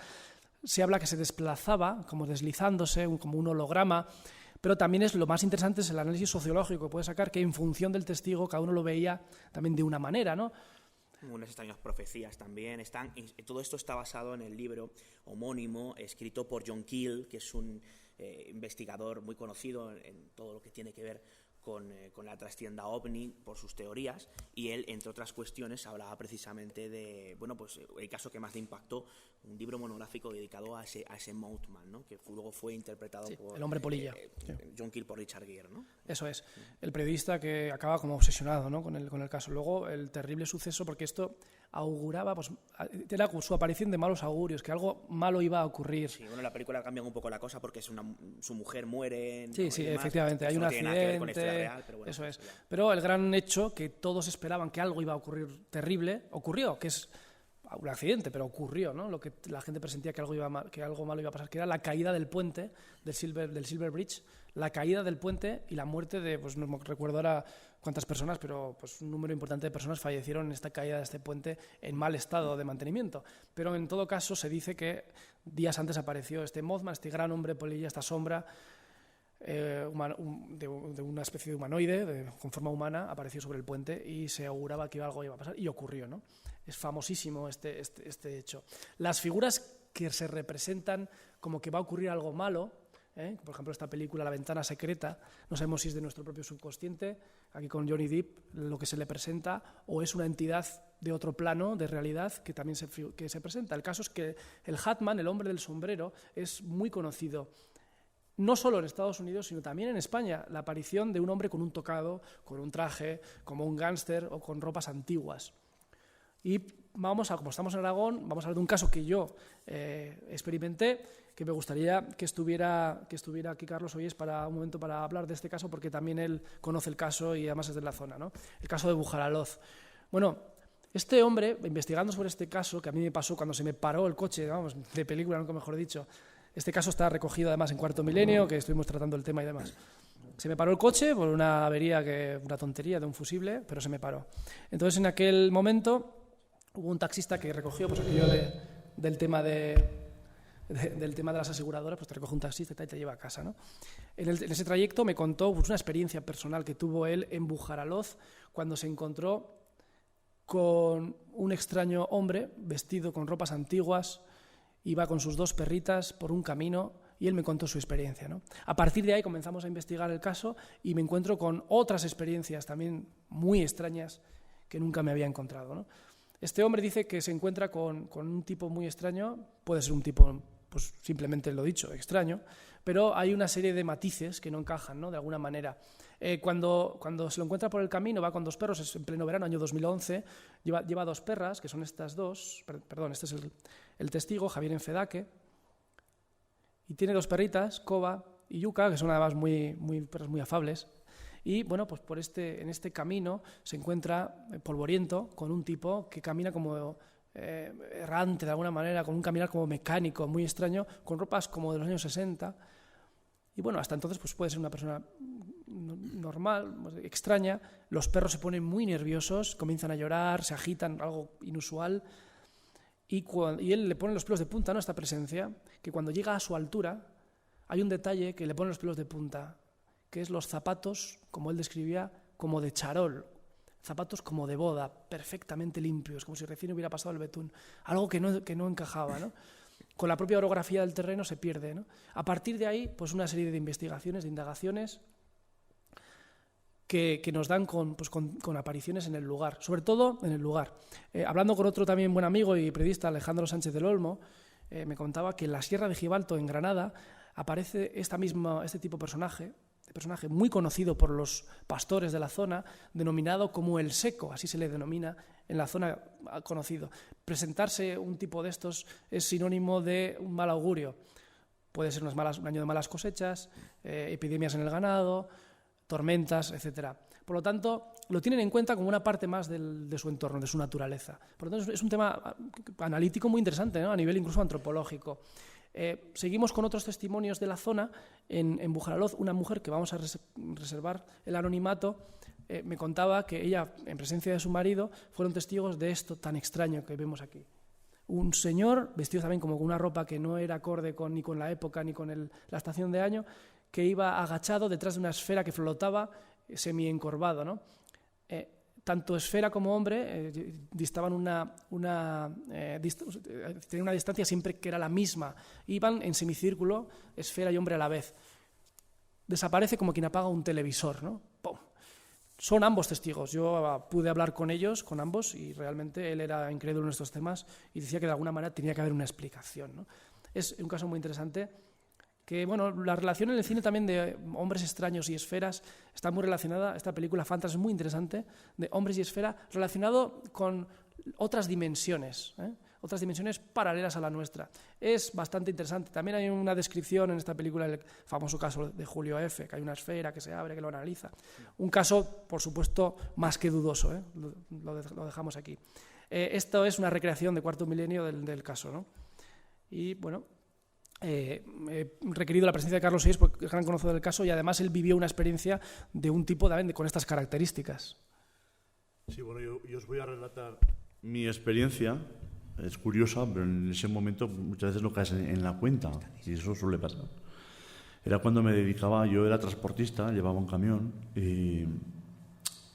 Se habla que se desplazaba, como deslizándose, como un holograma. Pero también lo más interesante es el análisis sociológico que puede sacar, que en función del testigo cada uno lo veía también de una manera, ¿no? Unas extrañas profecías también. Todo esto está basado en el libro homónimo escrito por John Keel, que es un investigador muy conocido en todo lo que tiene que ver con la trastienda ovni por sus teorías, y él, entre otras cuestiones, hablaba precisamente de, bueno, pues el caso que más le impactó, un libro monográfico dedicado a ese Mothman, ¿no? Que luego fue interpretado por el hombre polilla. John Keel, por Richard Gere, ¿no? Eso es, el periodista que acaba como obsesionado, ¿no? con el caso. Luego el terrible suceso, porque esto auguraba, pues era su aparición de malos augurios, que algo malo iba a ocurrir. Sí, bueno, en la película cambian un poco la cosa porque su mujer muere. Sí, sí, efectivamente, hay un accidente, real, pero bueno, eso es. Pero el gran hecho que todos esperaban que algo iba a ocurrir terrible, ocurrió, que es un accidente, pero ocurrió, ¿no? Lo que la gente presentía que algo malo iba a pasar, que era la caída del puente, del Silver Bridge, la caída del puente y la muerte de, pues no recuerdo ahora cuántas personas, pero pues un número importante de personas fallecieron en esta caída de este puente en mal estado de mantenimiento. Pero en todo caso se dice que días antes apareció este Mothman, este gran hombre polilla, esta sombra de una especie de humanoide con forma humana, apareció sobre el puente y se auguraba que algo iba a pasar, y ocurrió, ¿no? Es famosísimo este hecho. Las figuras que se representan como que va a ocurrir algo malo, por ejemplo, esta película La ventana secreta, no sabemos si es de nuestro propio subconsciente, aquí con Johnny Depp lo que se le presenta, o es una entidad de otro plano de realidad que también se presenta. El caso es que el Hatman, el hombre del sombrero, es muy conocido, no solo en Estados Unidos, sino también en España, la aparición de un hombre con un tocado, con un traje, como un gángster o con ropas antiguas. Y como estamos en Aragón, vamos a hablar de un caso que yo experimenté, que me gustaría que estuviera aquí Carlos Ollés un momento para hablar de este caso, porque también él conoce el caso y además es de la zona, ¿no? El caso de Bujaraloz. Bueno, este hombre, investigando sobre este caso, que a mí me pasó cuando se me paró el coche, vamos, de película, nunca mejor dicho. Este caso está recogido además en Cuarto Milenio, que estuvimos tratando el tema y demás. Se me paró el coche por una avería, una tontería de un fusible, pero se me paró. Entonces, en aquel momento hubo un taxista que recogió, pues aquello del tema de las aseguradoras, pues te recoge un taxista y te lleva a casa, ¿no? En ese trayecto me contó pues, una experiencia personal que tuvo él en Bujaraloz cuando se encontró con un extraño hombre vestido con ropas antiguas, iba con sus 2 perritas por un camino y él me contó su experiencia, ¿no? A partir de ahí comenzamos a investigar el caso y me encuentro con otras experiencias también muy extrañas que nunca me había encontrado, ¿no? Este hombre dice que se encuentra con un tipo muy extraño, puede ser un tipo, pues simplemente lo dicho, extraño, pero hay una serie de matices que no encajan, ¿no? De alguna manera. Cuando se lo encuentra por el camino, va con 2 perros, es en pleno verano, año 2011, lleva 2 perras, que son estas 2, perdón, este es el testigo, Javier Enfedaque, y tiene 2 perritas, Koba y Yuka, que son además perras muy afables. Y bueno, pues en este camino se encuentra polvoriento con un tipo que camina como errante de alguna manera, con un caminar como mecánico, muy extraño, con ropas como de los años 60. Y bueno, hasta entonces pues puede ser una persona normal, extraña. Los perros se ponen muy nerviosos, comienzan a llorar, se agitan, algo inusual. Y él le pone los pelos de punta, ¿no? Esta presencia, que cuando llega a su altura hay un detalle que le pone los pelos de punta, que es los zapatos, como él describía, como de charol, zapatos como de boda, perfectamente limpios, como si recién hubiera pasado el betún, algo que no encajaba, ¿no? Con la propia orografía del terreno se pierde, ¿no? A partir de ahí, pues una serie de investigaciones, de indagaciones que nos dan con apariciones en el lugar, sobre todo en el lugar. Hablando con otro también buen amigo y periodista, Alejandro Sánchez del Olmo, me contaba que en la Sierra de Gibalto, en Granada, aparece este tipo de personaje muy conocido por los pastores de la zona, denominado como el seco, así se le denomina en la zona conocido. Presentarse un tipo de estos es sinónimo de un mal augurio. Puede ser un año de malas cosechas, epidemias en el ganado, tormentas, etc. Por lo tanto, lo tienen en cuenta como una parte más de su entorno, de su naturaleza. Por lo tanto, es un tema analítico muy interesante, ¿no? A nivel incluso antropológico. Seguimos con otros testimonios de la zona. En Bujaraloz, una mujer que vamos a reservar el anonimato me contaba que ella, en presencia de su marido, fueron testigos de esto tan extraño que vemos aquí. Un señor, vestido también como con una ropa que no era acorde ni con la época ni con la estación de año, que iba agachado detrás de una esfera que flotaba semi-encorvado, ¿no? tanto Esfera como Hombre distaban tenían una distancia siempre que era la misma. Iban en semicírculo, Esfera y Hombre a la vez. Desaparece como quien apaga un televisor, ¿no? ¡Pum! Son ambos testigos. Yo pude hablar con ellos, con ambos, y realmente él era incrédulo en estos temas y decía que de alguna manera tenía que haber una explicación, ¿no? Es un caso muy interesante. Que, bueno, la relación en el cine también de hombres extraños y esferas está muy relacionada. Esta película Fantas es muy interesante, de hombres y esfera, relacionado con otras dimensiones paralelas a la nuestra. Es bastante interesante. También hay una descripción en esta película, el famoso caso de Julio F., que hay una esfera que se abre, que lo analiza. Un caso, por supuesto, más que dudoso, ¿eh? Lo dejamos aquí. Esto es una recreación de Cuarto Milenio del caso, ¿no? Y, bueno, he requerido la presencia de Carlos Seix porque es gran conocedor del caso y además él vivió una experiencia de un tipo también con estas características. Sí, bueno, yo os voy a relatar mi experiencia. Es curiosa, pero en ese momento muchas veces no caes en la cuenta y eso suele pasar. Era cuando yo era transportista, llevaba un camión y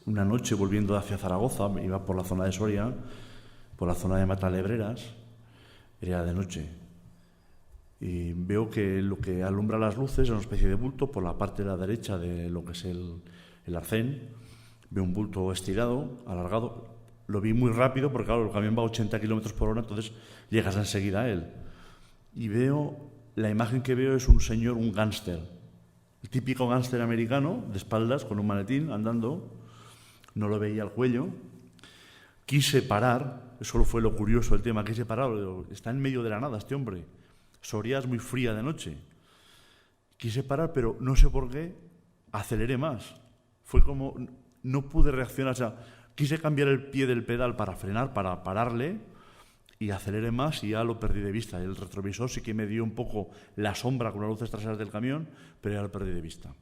una noche volviendo hacia Zaragoza, iba por la zona de Soria, por la zona de Matalebreras, era de noche. Y veo que lo que alumbra las luces es una especie de bulto por la parte de la derecha de lo que es el arcén. Veo un bulto estirado, alargado. Lo vi muy rápido porque, claro, el camión va a 80 km por hora, entonces llegas enseguida a él. Y la imagen que veo es un señor, un gángster. El típico gángster americano, de espaldas, con un maletín, andando. No lo veía al cuello. Quise parar, eso fue lo curioso del tema, quise parar. Está en medio de la nada este hombre. Soria es muy fría de noche. Quise parar, pero no sé por qué, aceleré más. Fue como, no pude reaccionar. O sea, quise cambiar el pie del pedal para frenar, para pararle, y aceleré más y ya lo perdí de vista. El retrovisor sí que me dio un poco la sombra con las luces traseras del camión, pero ya lo perdí de vista.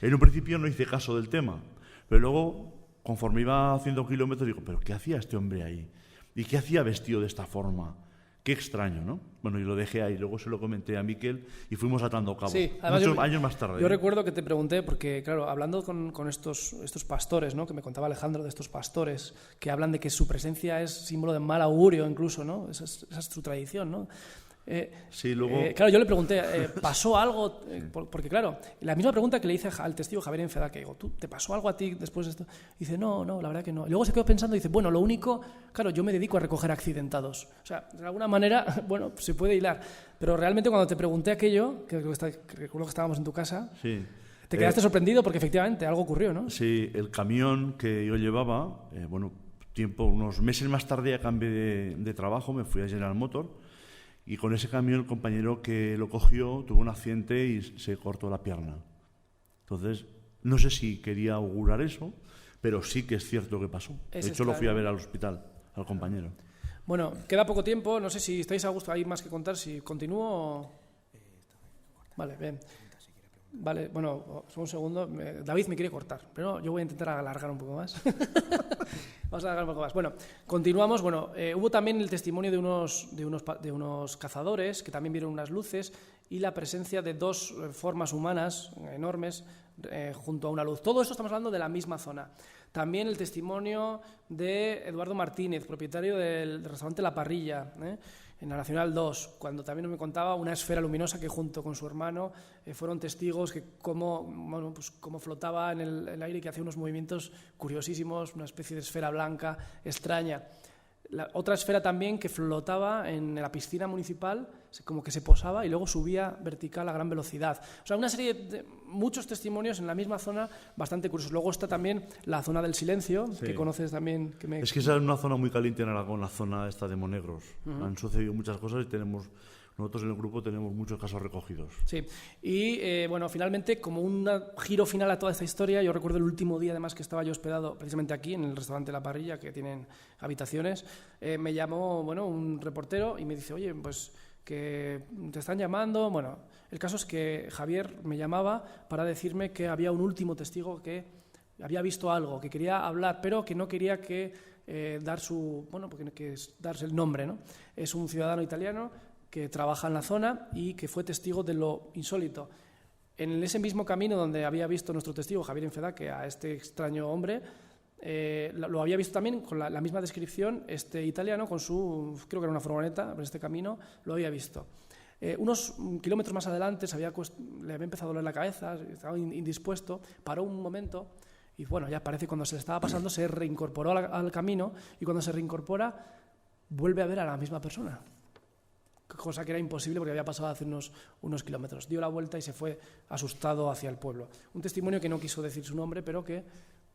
En un principio no hice caso del tema, pero luego, conforme iba haciendo kilómetros, digo, ¿pero qué hacía este hombre ahí? ¿Y qué hacía vestido de esta forma? Qué extraño, ¿no? Bueno, y lo dejé ahí, luego se lo comenté a Miquel y fuimos atando cabos. Sí, además muchos años más tarde. Yo recuerdo que te pregunté, porque claro, hablando con estos pastores, ¿no? Que me contaba Alejandro de estos pastores, que hablan de que su presencia es símbolo de mal augurio incluso, ¿no? Esa es su tradición, ¿no? Sí, luego... claro, yo le pregunté, ¿pasó algo? Porque claro, la misma pregunta que le hice al testigo Javier Enfeda, que digo, ¿te pasó algo a ti después de esto? Y dice, no, la verdad que no. Y luego se quedó pensando y dice, bueno, lo único, claro, yo me dedico a recoger accidentados. O sea, de alguna manera, bueno, se puede hilar. Pero realmente cuando te pregunté aquello, que recuerdo que estábamos en tu casa, sí. Te quedaste sorprendido porque efectivamente algo ocurrió, ¿no? Sí, el camión que yo llevaba, unos meses más tarde a cambio de trabajo, me fui a General Motors. Y con ese camión el compañero que lo cogió tuvo un accidente y se cortó la pierna. Entonces, no sé si quería augurar eso, pero sí que es cierto que pasó. De hecho, lo fui a ver al hospital, al compañero. Bueno, queda poco tiempo, no sé si estáis a gusto, hay más que contar, si continúo o... Vale, bien. Vale, bueno, un segundo. David me quiere cortar, pero yo voy a intentar alargar un poco más. Vamos a alargar un poco más. Bueno, continuamos. Bueno, hubo también el testimonio de unos cazadores que también vieron unas luces y la presencia de dos formas humanas enormes junto a una luz. Todo esto estamos hablando de la misma zona. También el testimonio de Eduardo Martínez, propietario del restaurante La Parrilla, en la Nacional 2, cuando también me contaba una esfera luminosa que junto con su hermano fueron testigos que cómo flotaba en el aire y que hacía unos movimientos curiosísimos, una especie de esfera blanca extraña. Otra esfera también que flotaba en la piscina municipal, como que se posaba y luego subía vertical a gran velocidad. O sea, una serie de muchos testimonios en la misma zona bastante curiosos. Luego está también la zona del silencio, sí, que conoces también. Es que esa es una zona muy caliente en Aragón, la zona esta de Monegros. Han sucedido muchas cosas y nosotros en el grupo tenemos muchos casos recogidos. Sí, y finalmente, como un giro final a toda esta historia, yo recuerdo el último día además que estaba yo hospedado precisamente aquí, en el restaurante La Parrilla, que tienen habitaciones, me llamó un reportero y me dice, oye, pues que te están llamando. Bueno, el caso es que Javier me llamaba para decirme que había un último testigo que había visto algo, que quería hablar, pero que no quería que darse el nombre, ¿no? Es un ciudadano italiano que trabaja en la zona y que fue testigo de lo insólito. En ese mismo camino donde había visto nuestro testigo, Javier Enfeda, que a este extraño hombre, lo había visto también con la misma descripción este italiano con su, creo que era una furgoneta, en este camino, lo había visto. Unos kilómetros más adelante le había empezado a doler la cabeza, estaba indispuesto, paró un momento y bueno, ya parece que cuando se le estaba pasando se reincorporó al camino y cuando se reincorpora vuelve a ver a la misma persona, cosa que era imposible porque había pasado hace unos kilómetros. Dio la vuelta y se fue asustado hacia el pueblo. Un testimonio que no quiso decir su nombre, pero que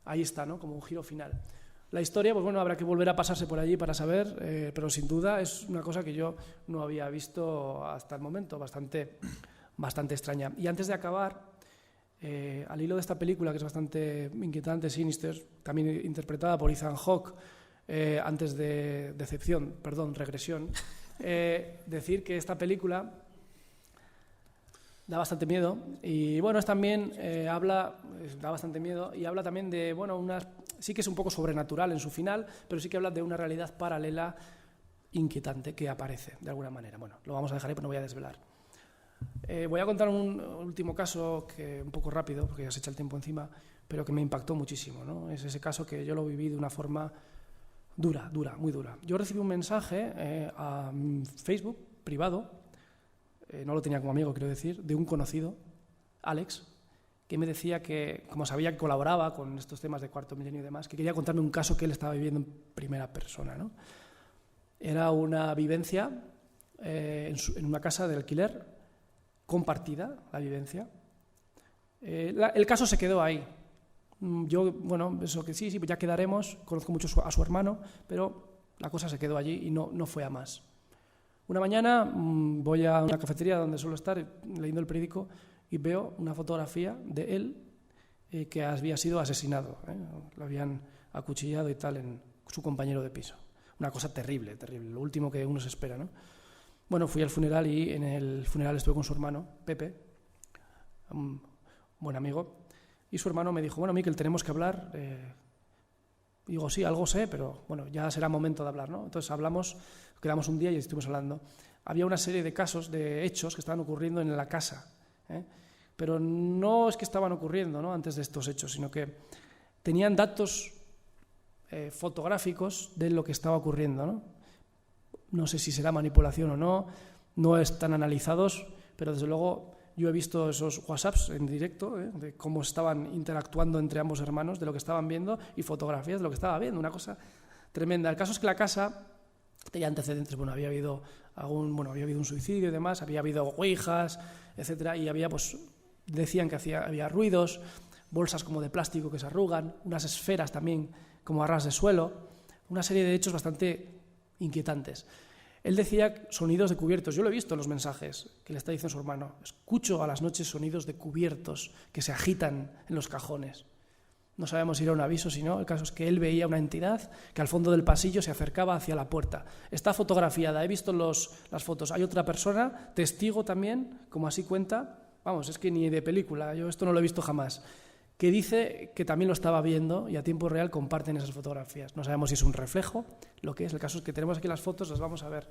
ahí está, ¿no? Como un giro final. La historia, pues bueno, habrá que volver a pasarse por allí para saber, pero sin duda es una cosa que yo no había visto hasta el momento, bastante extraña. Y antes de acabar, al hilo de esta película, que es bastante inquietante, Sinister, también interpretada por Ethan Hawke, antes de Regresión, decir que esta película da bastante miedo y bueno, es también da bastante miedo y habla también de, bueno, sí que es un poco sobrenatural en su final, pero sí que habla de una realidad paralela inquietante que aparece de alguna manera. Bueno, lo vamos a dejar ahí, pero no voy a desvelar. Voy a contar un último caso, que un poco rápido, porque ya se echa el tiempo encima, pero que me impactó muchísimo, ¿no? Es ese caso que yo lo viví de una forma dura, muy dura. Yo recibí un mensaje a Facebook privado, no lo tenía como amigo, quiero decir, de un conocido, Alex, que me decía que, como sabía que colaboraba con estos temas de Cuarto Milenio y demás, que quería contarme un caso que él estaba viviendo en primera persona, ¿no? Era una vivencia en una casa de alquiler, compartida, la vivencia. El caso se quedó ahí. Yo, bueno, eso que sí, pues ya quedaremos, conozco mucho a su hermano, pero la cosa se quedó allí y no fue a más. Una mañana voy a una cafetería donde suelo estar leyendo el periódico y veo una fotografía de él que había sido asesinado. Lo habían acuchillado y tal en su compañero de piso. Una cosa terrible, lo último que uno se espera, ¿no? Bueno, fui al funeral y en el funeral estuve con su hermano, Pepe, un buen amigo, y su hermano me dijo, bueno, Mikel, tenemos que hablar. Digo, sí, algo sé, pero bueno, ya será momento de hablar, ¿no? Entonces quedamos un día y estuvimos hablando. Había una serie de casos, de hechos que estaban ocurriendo en la casa, pero no es que estaban ocurriendo, ¿no?, antes de estos hechos, sino que tenían datos fotográficos de lo que estaba ocurriendo, ¿no? No sé si será manipulación o no están analizados, pero desde luego yo he visto esos WhatsApps en directo, de cómo estaban interactuando entre ambos hermanos, de lo que estaban viendo y fotografías de lo que estaba viendo, una cosa tremenda. El caso es que la casa tenía antecedentes, había habido un suicidio y demás, había habido ouijas, etcétera, y decían que había ruidos, bolsas como de plástico que se arrugan, unas esferas también como a ras de suelo, una serie de hechos bastante inquietantes. Él decía sonidos de cubiertos. Yo lo he visto en los mensajes que le está diciendo su hermano. Escucho a las noches sonidos de cubiertos que se agitan en los cajones. No sabemos si era un aviso, si no. El caso es que él veía una entidad que al fondo del pasillo se acercaba hacia la puerta. Está fotografiada, he visto las fotos. Hay otra persona, testigo también, como así cuenta. Vamos, es que ni de película, yo esto no lo he visto jamás, que dice que también lo estaba viendo y a tiempo real comparten esas fotografías. No sabemos si es un reflejo, lo que es. El caso es que tenemos aquí las fotos, las vamos a ver.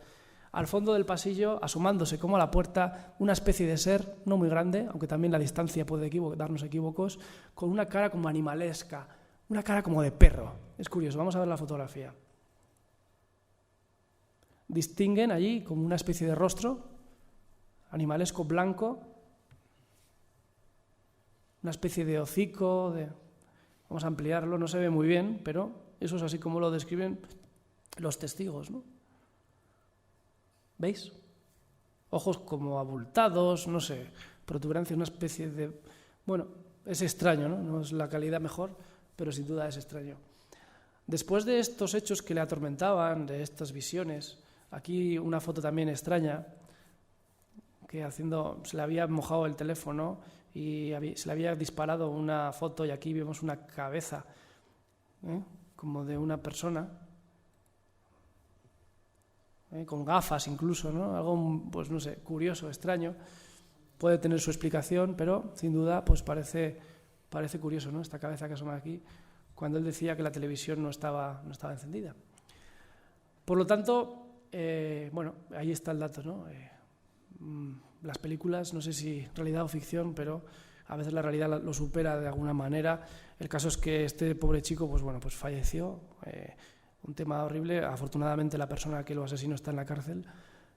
Al fondo del pasillo, asomándose como a la puerta, una especie de ser, no muy grande, aunque también la distancia puede darnos equívocos, con una cara como animalesca, una cara como de perro. Es curioso, vamos a ver la fotografía. Distinguen allí como una especie de rostro, animalesco blanco, una especie de hocico, vamos a ampliarlo, no se ve muy bien, pero eso es así como lo describen los testigos, ¿no? ¿Veis? Ojos como abultados, no sé, protuberancia, una especie de... Bueno, es extraño, ¿no? No es la calidad mejor, pero sin duda es extraño. Después de estos hechos que le atormentaban, de estas visiones, aquí una foto también extraña, que se le había mojado el teléfono y se le había disparado una foto y aquí vemos una cabeza, como de una persona, con gafas incluso, ¿no? Algo, pues no sé, curioso, extraño. Puede tener su explicación, pero sin duda pues parece curioso, ¿no?, esta cabeza que asoma aquí, cuando él decía que la televisión no estaba encendida. Por lo tanto, bueno, ahí está el dato, ¿no? Las películas, no sé si realidad o ficción, pero a veces la realidad lo supera de alguna manera. El caso es que este pobre chico, pues bueno, pues falleció. Un tema horrible. Afortunadamente la persona que lo asesinó está en la cárcel,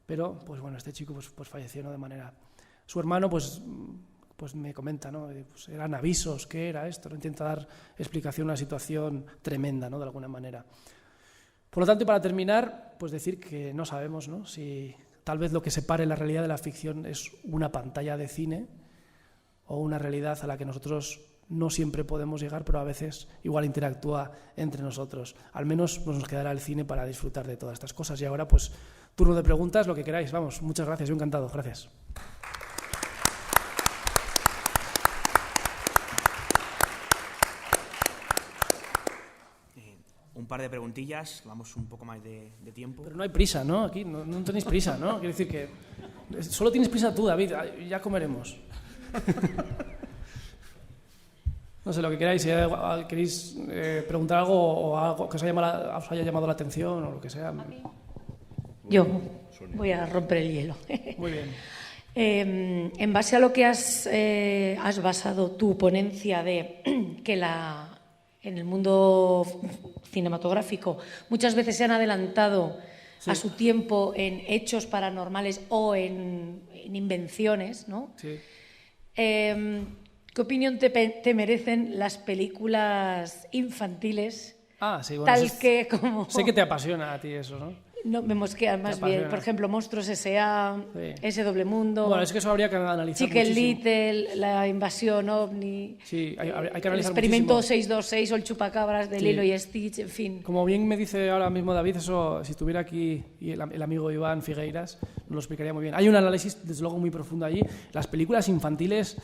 pero pues bueno, este chico pues falleció, ¿no? De manera... Su hermano pues me comenta, ¿no? Pues eran avisos, ¿qué era esto? ¿No? Intenta dar explicación a una situación tremenda, ¿no? De alguna manera. Por lo tanto, y para terminar, pues decir que no sabemos, ¿no? Si tal vez lo que separe la realidad de la ficción es una pantalla de cine o una realidad a la que nosotros no siempre podemos llegar, pero a veces igual interactúa entre nosotros. Al menos pues, nos quedará el cine para disfrutar de todas estas cosas. Y ahora, pues, turno de preguntas, lo que queráis. Vamos, muchas gracias, yo encantado. Gracias. Un par de preguntillas, vamos un poco más de tiempo. Pero no hay prisa, ¿no? Aquí no tenéis prisa, ¿no? Quiero decir que solo tienes prisa tú, David, ya comeremos. No sé, lo que queráis, si queréis preguntar algo o algo que os haya llamado la atención o lo que sea. Yo voy a romper el hielo. Muy bien. En base a lo que has basado tu ponencia de que en el mundo cinematográfico muchas veces se han adelantado a su tiempo en hechos paranormales o en invenciones, ¿no? Sí. ¿Qué opinión te merecen las películas infantiles? Sí, bueno, tal que como... Sé que te apasiona a ti eso, ¿no? No, me mosquean más bien. Por ejemplo, Monstruos S.A., Sí. Ese Doble Mundo... Bueno, es que eso habría que analizar Chicken muchísimo. Little, la invasión ovni... Sí, hay que el analizar experimento muchísimo. 626 o el chupacabras de Sí. Lilo y Stitch, en fin. Como bien me dice ahora mismo David, eso, si estuviera aquí y el amigo Iván Figueiras, nos lo explicaría muy bien. Hay un análisis, desde luego, muy profundo allí. Las películas infantiles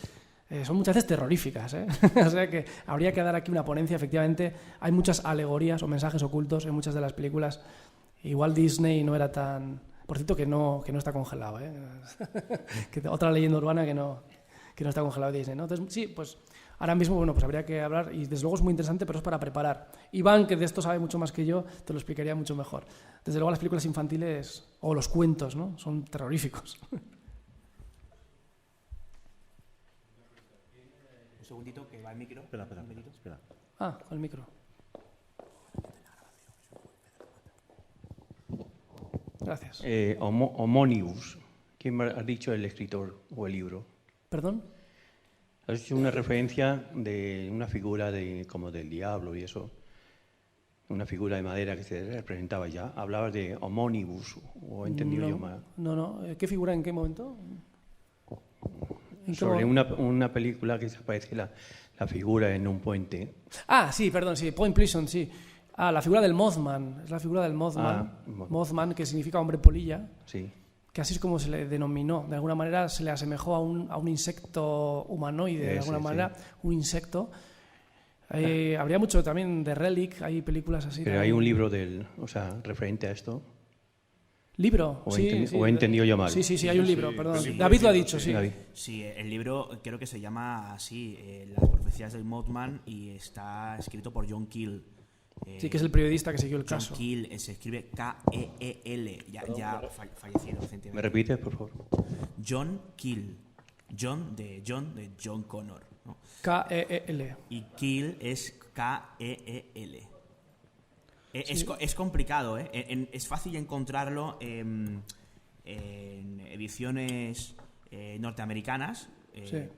son muchas veces terroríficas, ¿eh? O sea que habría que dar aquí una ponencia. Efectivamente, hay muchas alegorías o mensajes ocultos en muchas de las películas. Igual Disney no era tan... Por cierto, que no está congelado, ¿eh? Que otra leyenda urbana que no está congelado Disney, ¿no? Entonces, sí, pues ahora mismo, bueno, pues habría que hablar, y desde luego es muy interesante, pero es para preparar. Iván, que de esto sabe mucho más que yo, te lo explicaría mucho mejor. Desde luego las películas infantiles, o los cuentos, ¿no? Son terroríficos. Un segundito, que va el micro. Espera. Con el micro. Gracias. Homónibus. ¿Quién ha dicho el escritor o el libro? ¿Perdón? Has hecho una referencia de una figura como del diablo y eso. Una figura de madera que se representaba ya. Hablabas de homónibus, o he entendido yo mal. No. ¿Qué figura en qué momento? Sobre una película que se aparece la figura en un puente. Sí, perdón, sí. Point Pleasant, sí. La figura del Mothman. Es la figura del Mothman. Mothman, que significa hombre polilla. Sí. Que así es como se le denominó. De alguna manera se le asemejó a un insecto humanoide, de alguna manera, un insecto. Habría mucho también de Relic, hay películas así. Pero también. hay un libro referente a esto. ¿Libro? ¿O Sí. he entendido yo mal? Sí, hay un libro, perdón. Sí, David lo ha dicho, sí. David. Sí, el libro creo que se llama así, Las profecías del Mothman, y está escrito por John Keel. Sí, que es el periodista que siguió el John caso. Keel, se escribe K-E-E-L, ya fallecido recientemente. ¿Me repites, por favor? John Keel. John de John Connor, ¿no? K-E-E-L. Y Keel es K-E-E-L. Es complicado, ¿eh? Es fácil encontrarlo en ediciones norteamericanas,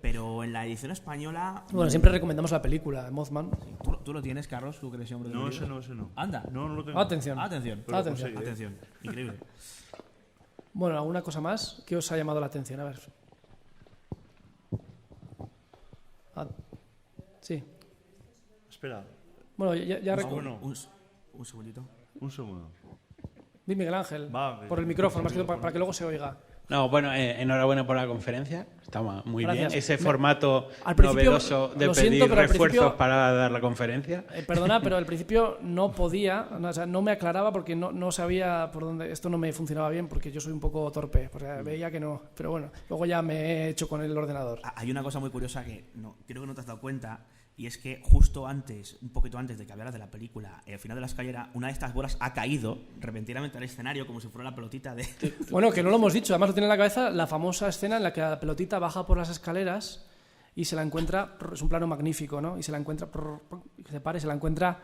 pero en la edición española... Bueno, siempre recomendamos la película, Mothman. ¿Tú lo tienes, Carlos? ¿Tú que eres hombre de No, libro? ese no. Anda. No lo tengo. Atención. Atención. Pero Atención. conseguiré. Atención. Increíble. Bueno, ¿alguna cosa más? ¿Qué os ha llamado la atención? A ver. Sí. Espera, Bueno, ya bueno. Un segundito. un segundo. Di Miguel Ángel, Va, por el micrófono, más que todo para que luego se oiga. No, bueno, enhorabuena por la conferencia. Está muy Gracias. bien. Ese formato Al principio, novedoso de lo siento, pedir pero al refuerzos principio- para dar la conferencia. Perdona, pero al principio no podía, o sea, no me aclaraba porque no sabía por dónde, esto no me funcionaba bien porque yo soy un poco torpe, porque veía que no, pero bueno, luego ya me he hecho con el ordenador. Hay una cosa muy curiosa que creo que no te has dado cuenta, y es que justo antes, un poquito antes de que hablaras de la película, al final de la escalera, una de estas bolas ha caído repentinamente al escenario como si fuera la pelotita de... Bueno, que no lo hemos dicho, además lo tiene en la cabeza la famosa escena en la que la pelotita baja por las escaleras y se la encuentra, es un plano magnífico, ¿no? Y se la encuentra, se para y se la encuentra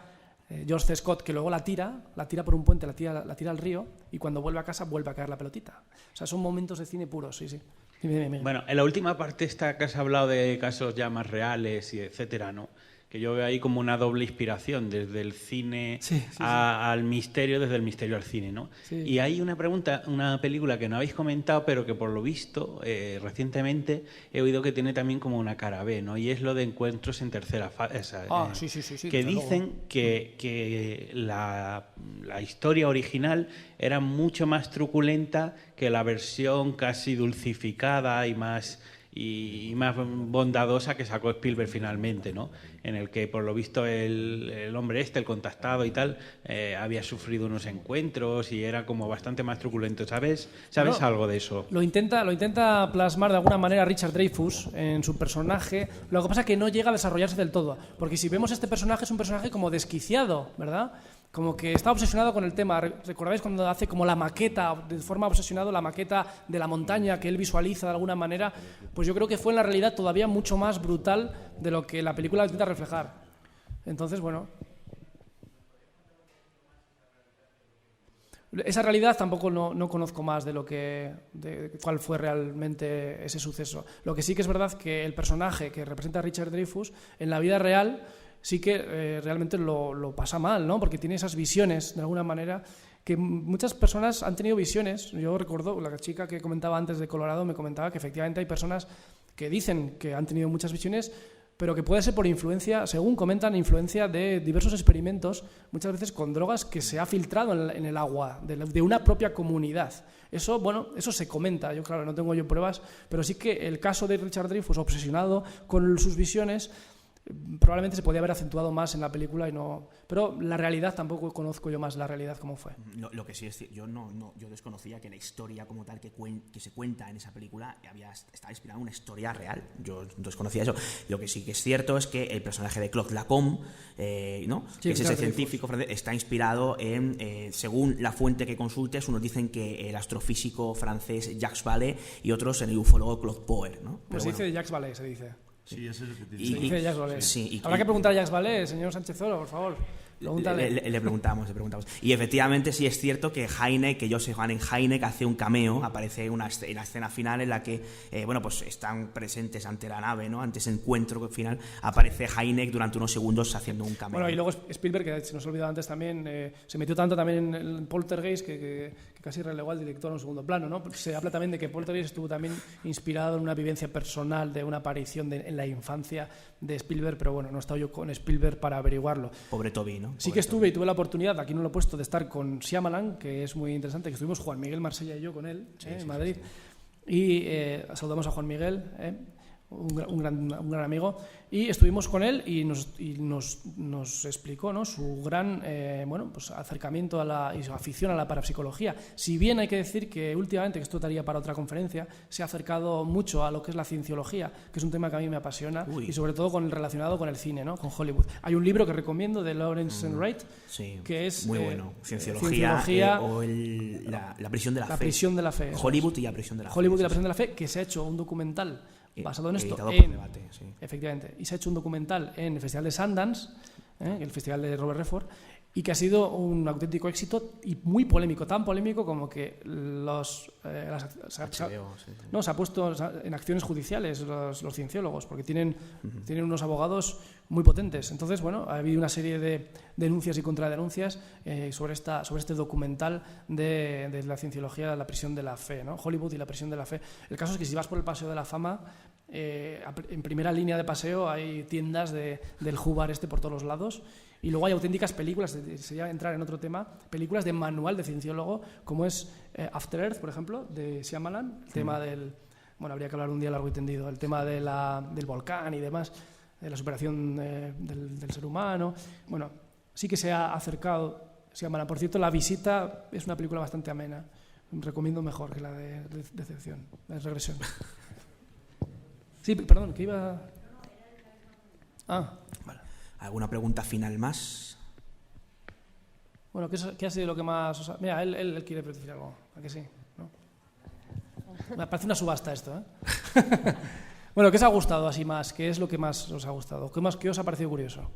George C. Scott, que luego la tira por un puente, la tira al río, y cuando vuelve a casa vuelve a caer la pelotita. O sea, son momentos de cine puros, sí. Dime. Bueno, en la última parte esta que has hablado de casos ya más reales y etcétera, ¿no? Que yo veo ahí como una doble inspiración, desde el cine al misterio, desde el misterio al cine, ¿no? Sí. Y hay una película que no habéis comentado, pero que por lo visto, recientemente he oído que tiene también como una cara B, ¿no? Y es lo de Encuentros en tercera fase. Sí. Que dicen que la historia original era mucho más truculenta que la versión casi dulcificada y más bondadosa que sacó Spielberg finalmente, ¿no? En el que, por lo visto, el hombre el contactado y tal, había sufrido unos encuentros y era como bastante más truculento. ¿Sabes algo de eso? Lo intenta plasmar de alguna manera Richard Dreyfuss en su personaje. Lo que pasa es que no llega a desarrollarse del todo. Porque si vemos este personaje, es un personaje como desquiciado, ¿verdad? Como que está obsesionado con el tema. ¿Recordáis cuando hace como la maqueta, de forma obsesionada, la maqueta de la montaña que él visualiza de alguna manera? Pues yo creo que fue en la realidad todavía mucho más brutal de lo que la película intenta reflejar. Entonces, bueno, esa realidad tampoco no conozco más de cuál fue realmente ese suceso. Lo que sí que es verdad que el personaje que representa a Richard Dreyfuss en la vida real sí que realmente lo pasa mal, ¿no? Porque tiene esas visiones, de alguna manera, que muchas personas han tenido visiones. Yo recuerdo, la chica que comentaba antes de Colorado me comentaba que efectivamente hay personas que dicen que han tenido muchas visiones, pero que puede ser por influencia, según comentan, influencia de diversos experimentos, muchas veces con drogas que se ha filtrado en el agua de una propia comunidad. Eso se comenta. Yo, claro, no tengo yo pruebas, pero sí que el caso de Richard Dreyfuss, obsesionado con sus visiones, probablemente se podía haber acentuado más en la película pero la realidad tampoco conozco yo más la realidad cómo fue. Lo que sí es yo desconocía que la historia como tal que se cuenta en esa película estaba inspirada en una historia real. Yo desconocía eso. Lo que sí que es cierto es que el personaje de Claude Lacombe, ¿no? Sí, que es ese científico francés, está inspirado en, según la fuente que consultes, unos dicen que el astrofísico francés Jacques Vallée y otros en el ufólogo Claude Poer, ¿no? Pues se dice de Jacques Vallée, se dice. Sí, ese es el que Se dice Jacques Vallée. Sí, Habrá que preguntar a Jacques Vallée, señor Sánchez Oro, por favor. Le preguntamos. Y efectivamente sí es cierto que Joseph Van Heineck hace un cameo, aparece en la escena final en la que pues están presentes ante la nave, ¿no? Ante ese encuentro final, aparece Heineck durante unos segundos haciendo un cameo. Bueno, y luego Spielberg, que se nos ha olvidado antes también, se metió tanto también en Poltergeist que casi relegó al director a un segundo plano, ¿no? Se habla también de que Poltergeist estuvo también inspirado en una vivencia personal de una aparición en la infancia de Spielberg, pero bueno, no he estado yo con Spielberg para averiguarlo. Pobre Toby, ¿no? Sí que estuve y tuve la oportunidad, aquí no lo he puesto, de estar con Shyamalan, que es muy interesante, que estuvimos Juan Miguel Marsella y yo con él en Madrid. Y saludamos a Juan Miguel, un gran amigo, y estuvimos con él y nos explicó, ¿no?, su gran acercamiento y su afición a la parapsicología. Si bien hay que decir que últimamente, que esto daría para otra conferencia, se ha acercado mucho a lo que es la cienciología, que es un tema que a mí me apasiona, y sobre todo relacionado con el cine, ¿no?, con Hollywood. Hay un libro que recomiendo de Lawrence Wright, que es muy bueno, Cienciología o la prisión de la fe. La prisión de la fe. Hollywood y la prisión de la fe. Hollywood y la prisión de la fe, que se ha hecho un documental basado en esto. Debate, sí. Efectivamente. Y se ha hecho un documental en el Festival de Sundance, el festival de Robert Redford, y que ha sido un auténtico éxito y muy polémico, tan polémico como que se ha puesto en acciones judiciales los cienciólogos, porque tienen unos abogados muy potentes. Entonces, bueno, ha habido una serie de denuncias y contradenuncias sobre este documental de la cienciología de la prisión de la fe, ¿no? Hollywood y la prisión de la fe. El caso es que si vas por el Paseo de la Fama, en primera línea de paseo hay tiendas del Hubar por todos los lados, y luego hay auténticas películas, sería entrar en otro tema, películas de manual de cienciólogo, como es After Earth, por ejemplo, de Shyamalan, el tema del... Bueno, habría que hablar un día largo y tendido, el tema del volcán y demás, de la superación del ser humano. Bueno, sí que se ha acercado Shyamalan. Por cierto, La visita es una película bastante amena. Recomiendo mejor que la de Decepción, de Regresión. Sí, perdón, que iba... Vale. ¿Alguna pregunta final más? Bueno, ¿qué ha sido lo que más...? Mira, él quiere decir algo, ¿a que sí? ¿No? Me parece una subasta esto, ¿eh? Bueno, ¿qué os ha gustado así más? ¿Qué es lo que más os ha gustado? ¿Qué os ha parecido curioso?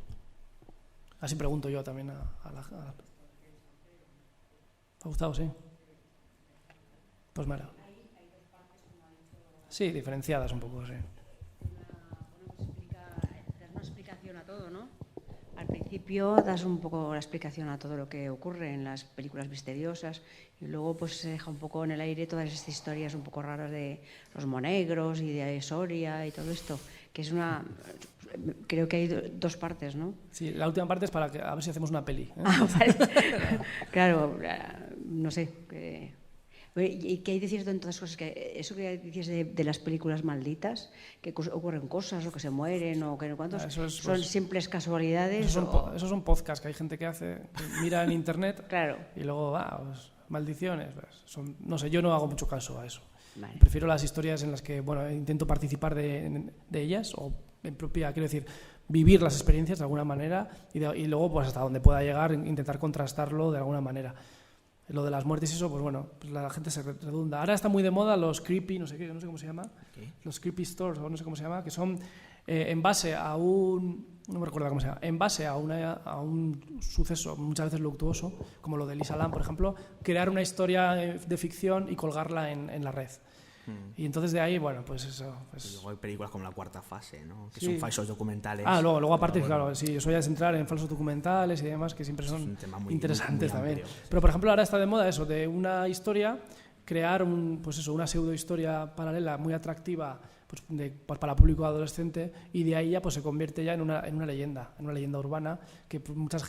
Así pregunto yo también a la... ¿Te ha gustado? Sí. Pues mira. Sí, diferenciadas un poco, sí. Das una explicación a todo, ¿no? Al principio das un poco la explicación a todo lo que ocurre en las películas misteriosas y luego pues se deja un poco en el aire todas estas historias un poco raras de los monegros y de Soria y todo esto, que es una... Creo que hay dos partes, ¿no? Sí, la última parte es para a ver si hacemos una peli. Ah, vale. Claro, no sé. ¿Y qué hay de cierto en todas las cosas? Que eso que dices de las películas malditas, que ocurren cosas o que se mueren o que no cuántos, son simples casualidades. Esos son podcasts que hay gente que hace, que mira en internet claro. Y luego, pues, maldiciones. Pues, no sé, yo no hago mucho caso a eso. Vale. Prefiero las historias en las que intento participar de ellas o en propia, quiero decir, vivir las experiencias de alguna manera y luego pues hasta donde pueda llegar intentar contrastarlo de alguna manera. Lo de las muertes y eso, pues bueno, pues la gente se redunda. Ahora está muy de moda los creepy, no sé cómo se llama, los creepy stores o no sé cómo se llama, que son en base a no me recuerdo cómo se llama, en base a un suceso muchas veces luctuoso, como lo de Elisa Lam, por ejemplo, crear una historia de ficción y colgarla en la red. Y entonces de ahí, bueno, pues eso. Pues... Y luego hay películas como La Cuarta Fase, ¿no? Que sí. Son falsos documentales. Luego aparte, bueno, claro, sí, eso ya es entrar en falsos documentales y demás, que siempre son interesantes muy también. amplio, sí. Pero, por ejemplo, ahora está de moda eso, de una historia, crear una pseudo-historia paralela muy atractiva pues para público adolescente y de ahí ya pues se convierte ya en una leyenda urbana que muchas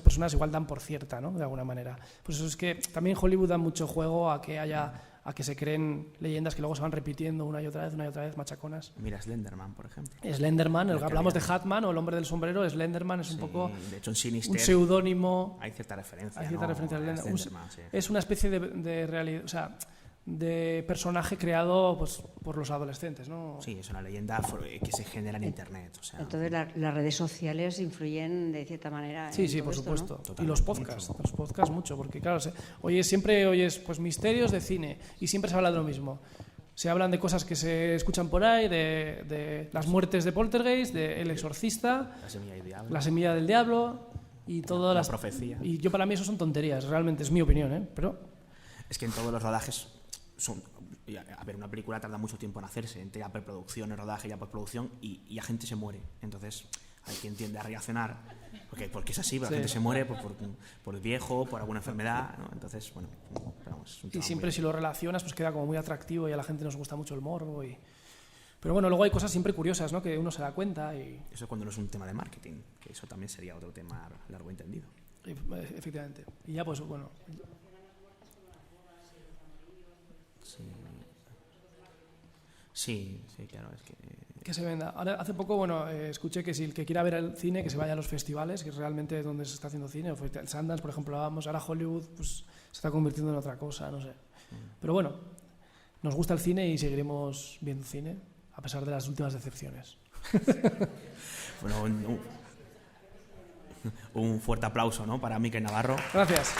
personas igual dan por cierta, ¿no? De alguna manera. Pues eso es que también Hollywood da mucho juego a que se creen leyendas que luego se van repitiendo una y otra vez, machaconas. Mira Slenderman, por ejemplo. Slenderman, hablamos de Hatman o el hombre del sombrero, Slenderman es un poco de hecho en Sinister un seudónimo. Hay cierta referencia. Slenderman, sí. Es una especie de realidad, o sea, de personaje creado pues, por los adolescentes, ¿no? Sí, es una leyenda que se genera en internet. O sea, entonces las redes sociales influyen de cierta manera. Sí, por supuesto. ¿No? Y los podcasts mucho, porque claro, siempre oyes pues misterios de cine y siempre se habla de lo mismo. Se hablan de cosas que se escuchan por ahí, de las muertes de Poltergeist, de El Exorcista, La Semilla del Diablo y todas las profecía. Y yo para mí eso son tonterías, realmente es mi opinión, ¿eh? Pero es que en todos los rodajes una película tarda mucho tiempo en hacerse, entre la preproducción, el rodaje y la postproducción, y la gente se muere. Entonces hay quien tiende a reaccionar porque es así, la gente se muere por viejo, por alguna enfermedad, ¿no? Entonces, bueno, es un tema siempre si lo relacionas pues queda como muy atractivo y a la gente nos gusta mucho el morbo pero bueno, luego hay cosas siempre curiosas, ¿no? Que uno se da cuenta y... Eso cuando no es un tema de marketing, que eso también sería otro tema largo entendido. Efectivamente. Y ya pues bueno... Sí, claro, es que se venda. Ahora, hace poco, escuché que si el que quiera ver el cine, que se vaya a los festivales, que realmente es donde se está haciendo cine. El Sundance, por ejemplo, ahora Hollywood pues, se está convirtiendo en otra cosa, no sé. Pero bueno, nos gusta el cine y seguiremos viendo cine, a pesar de las últimas decepciones. Bueno, un fuerte aplauso, ¿no? Para Mikel Navarro. Gracias.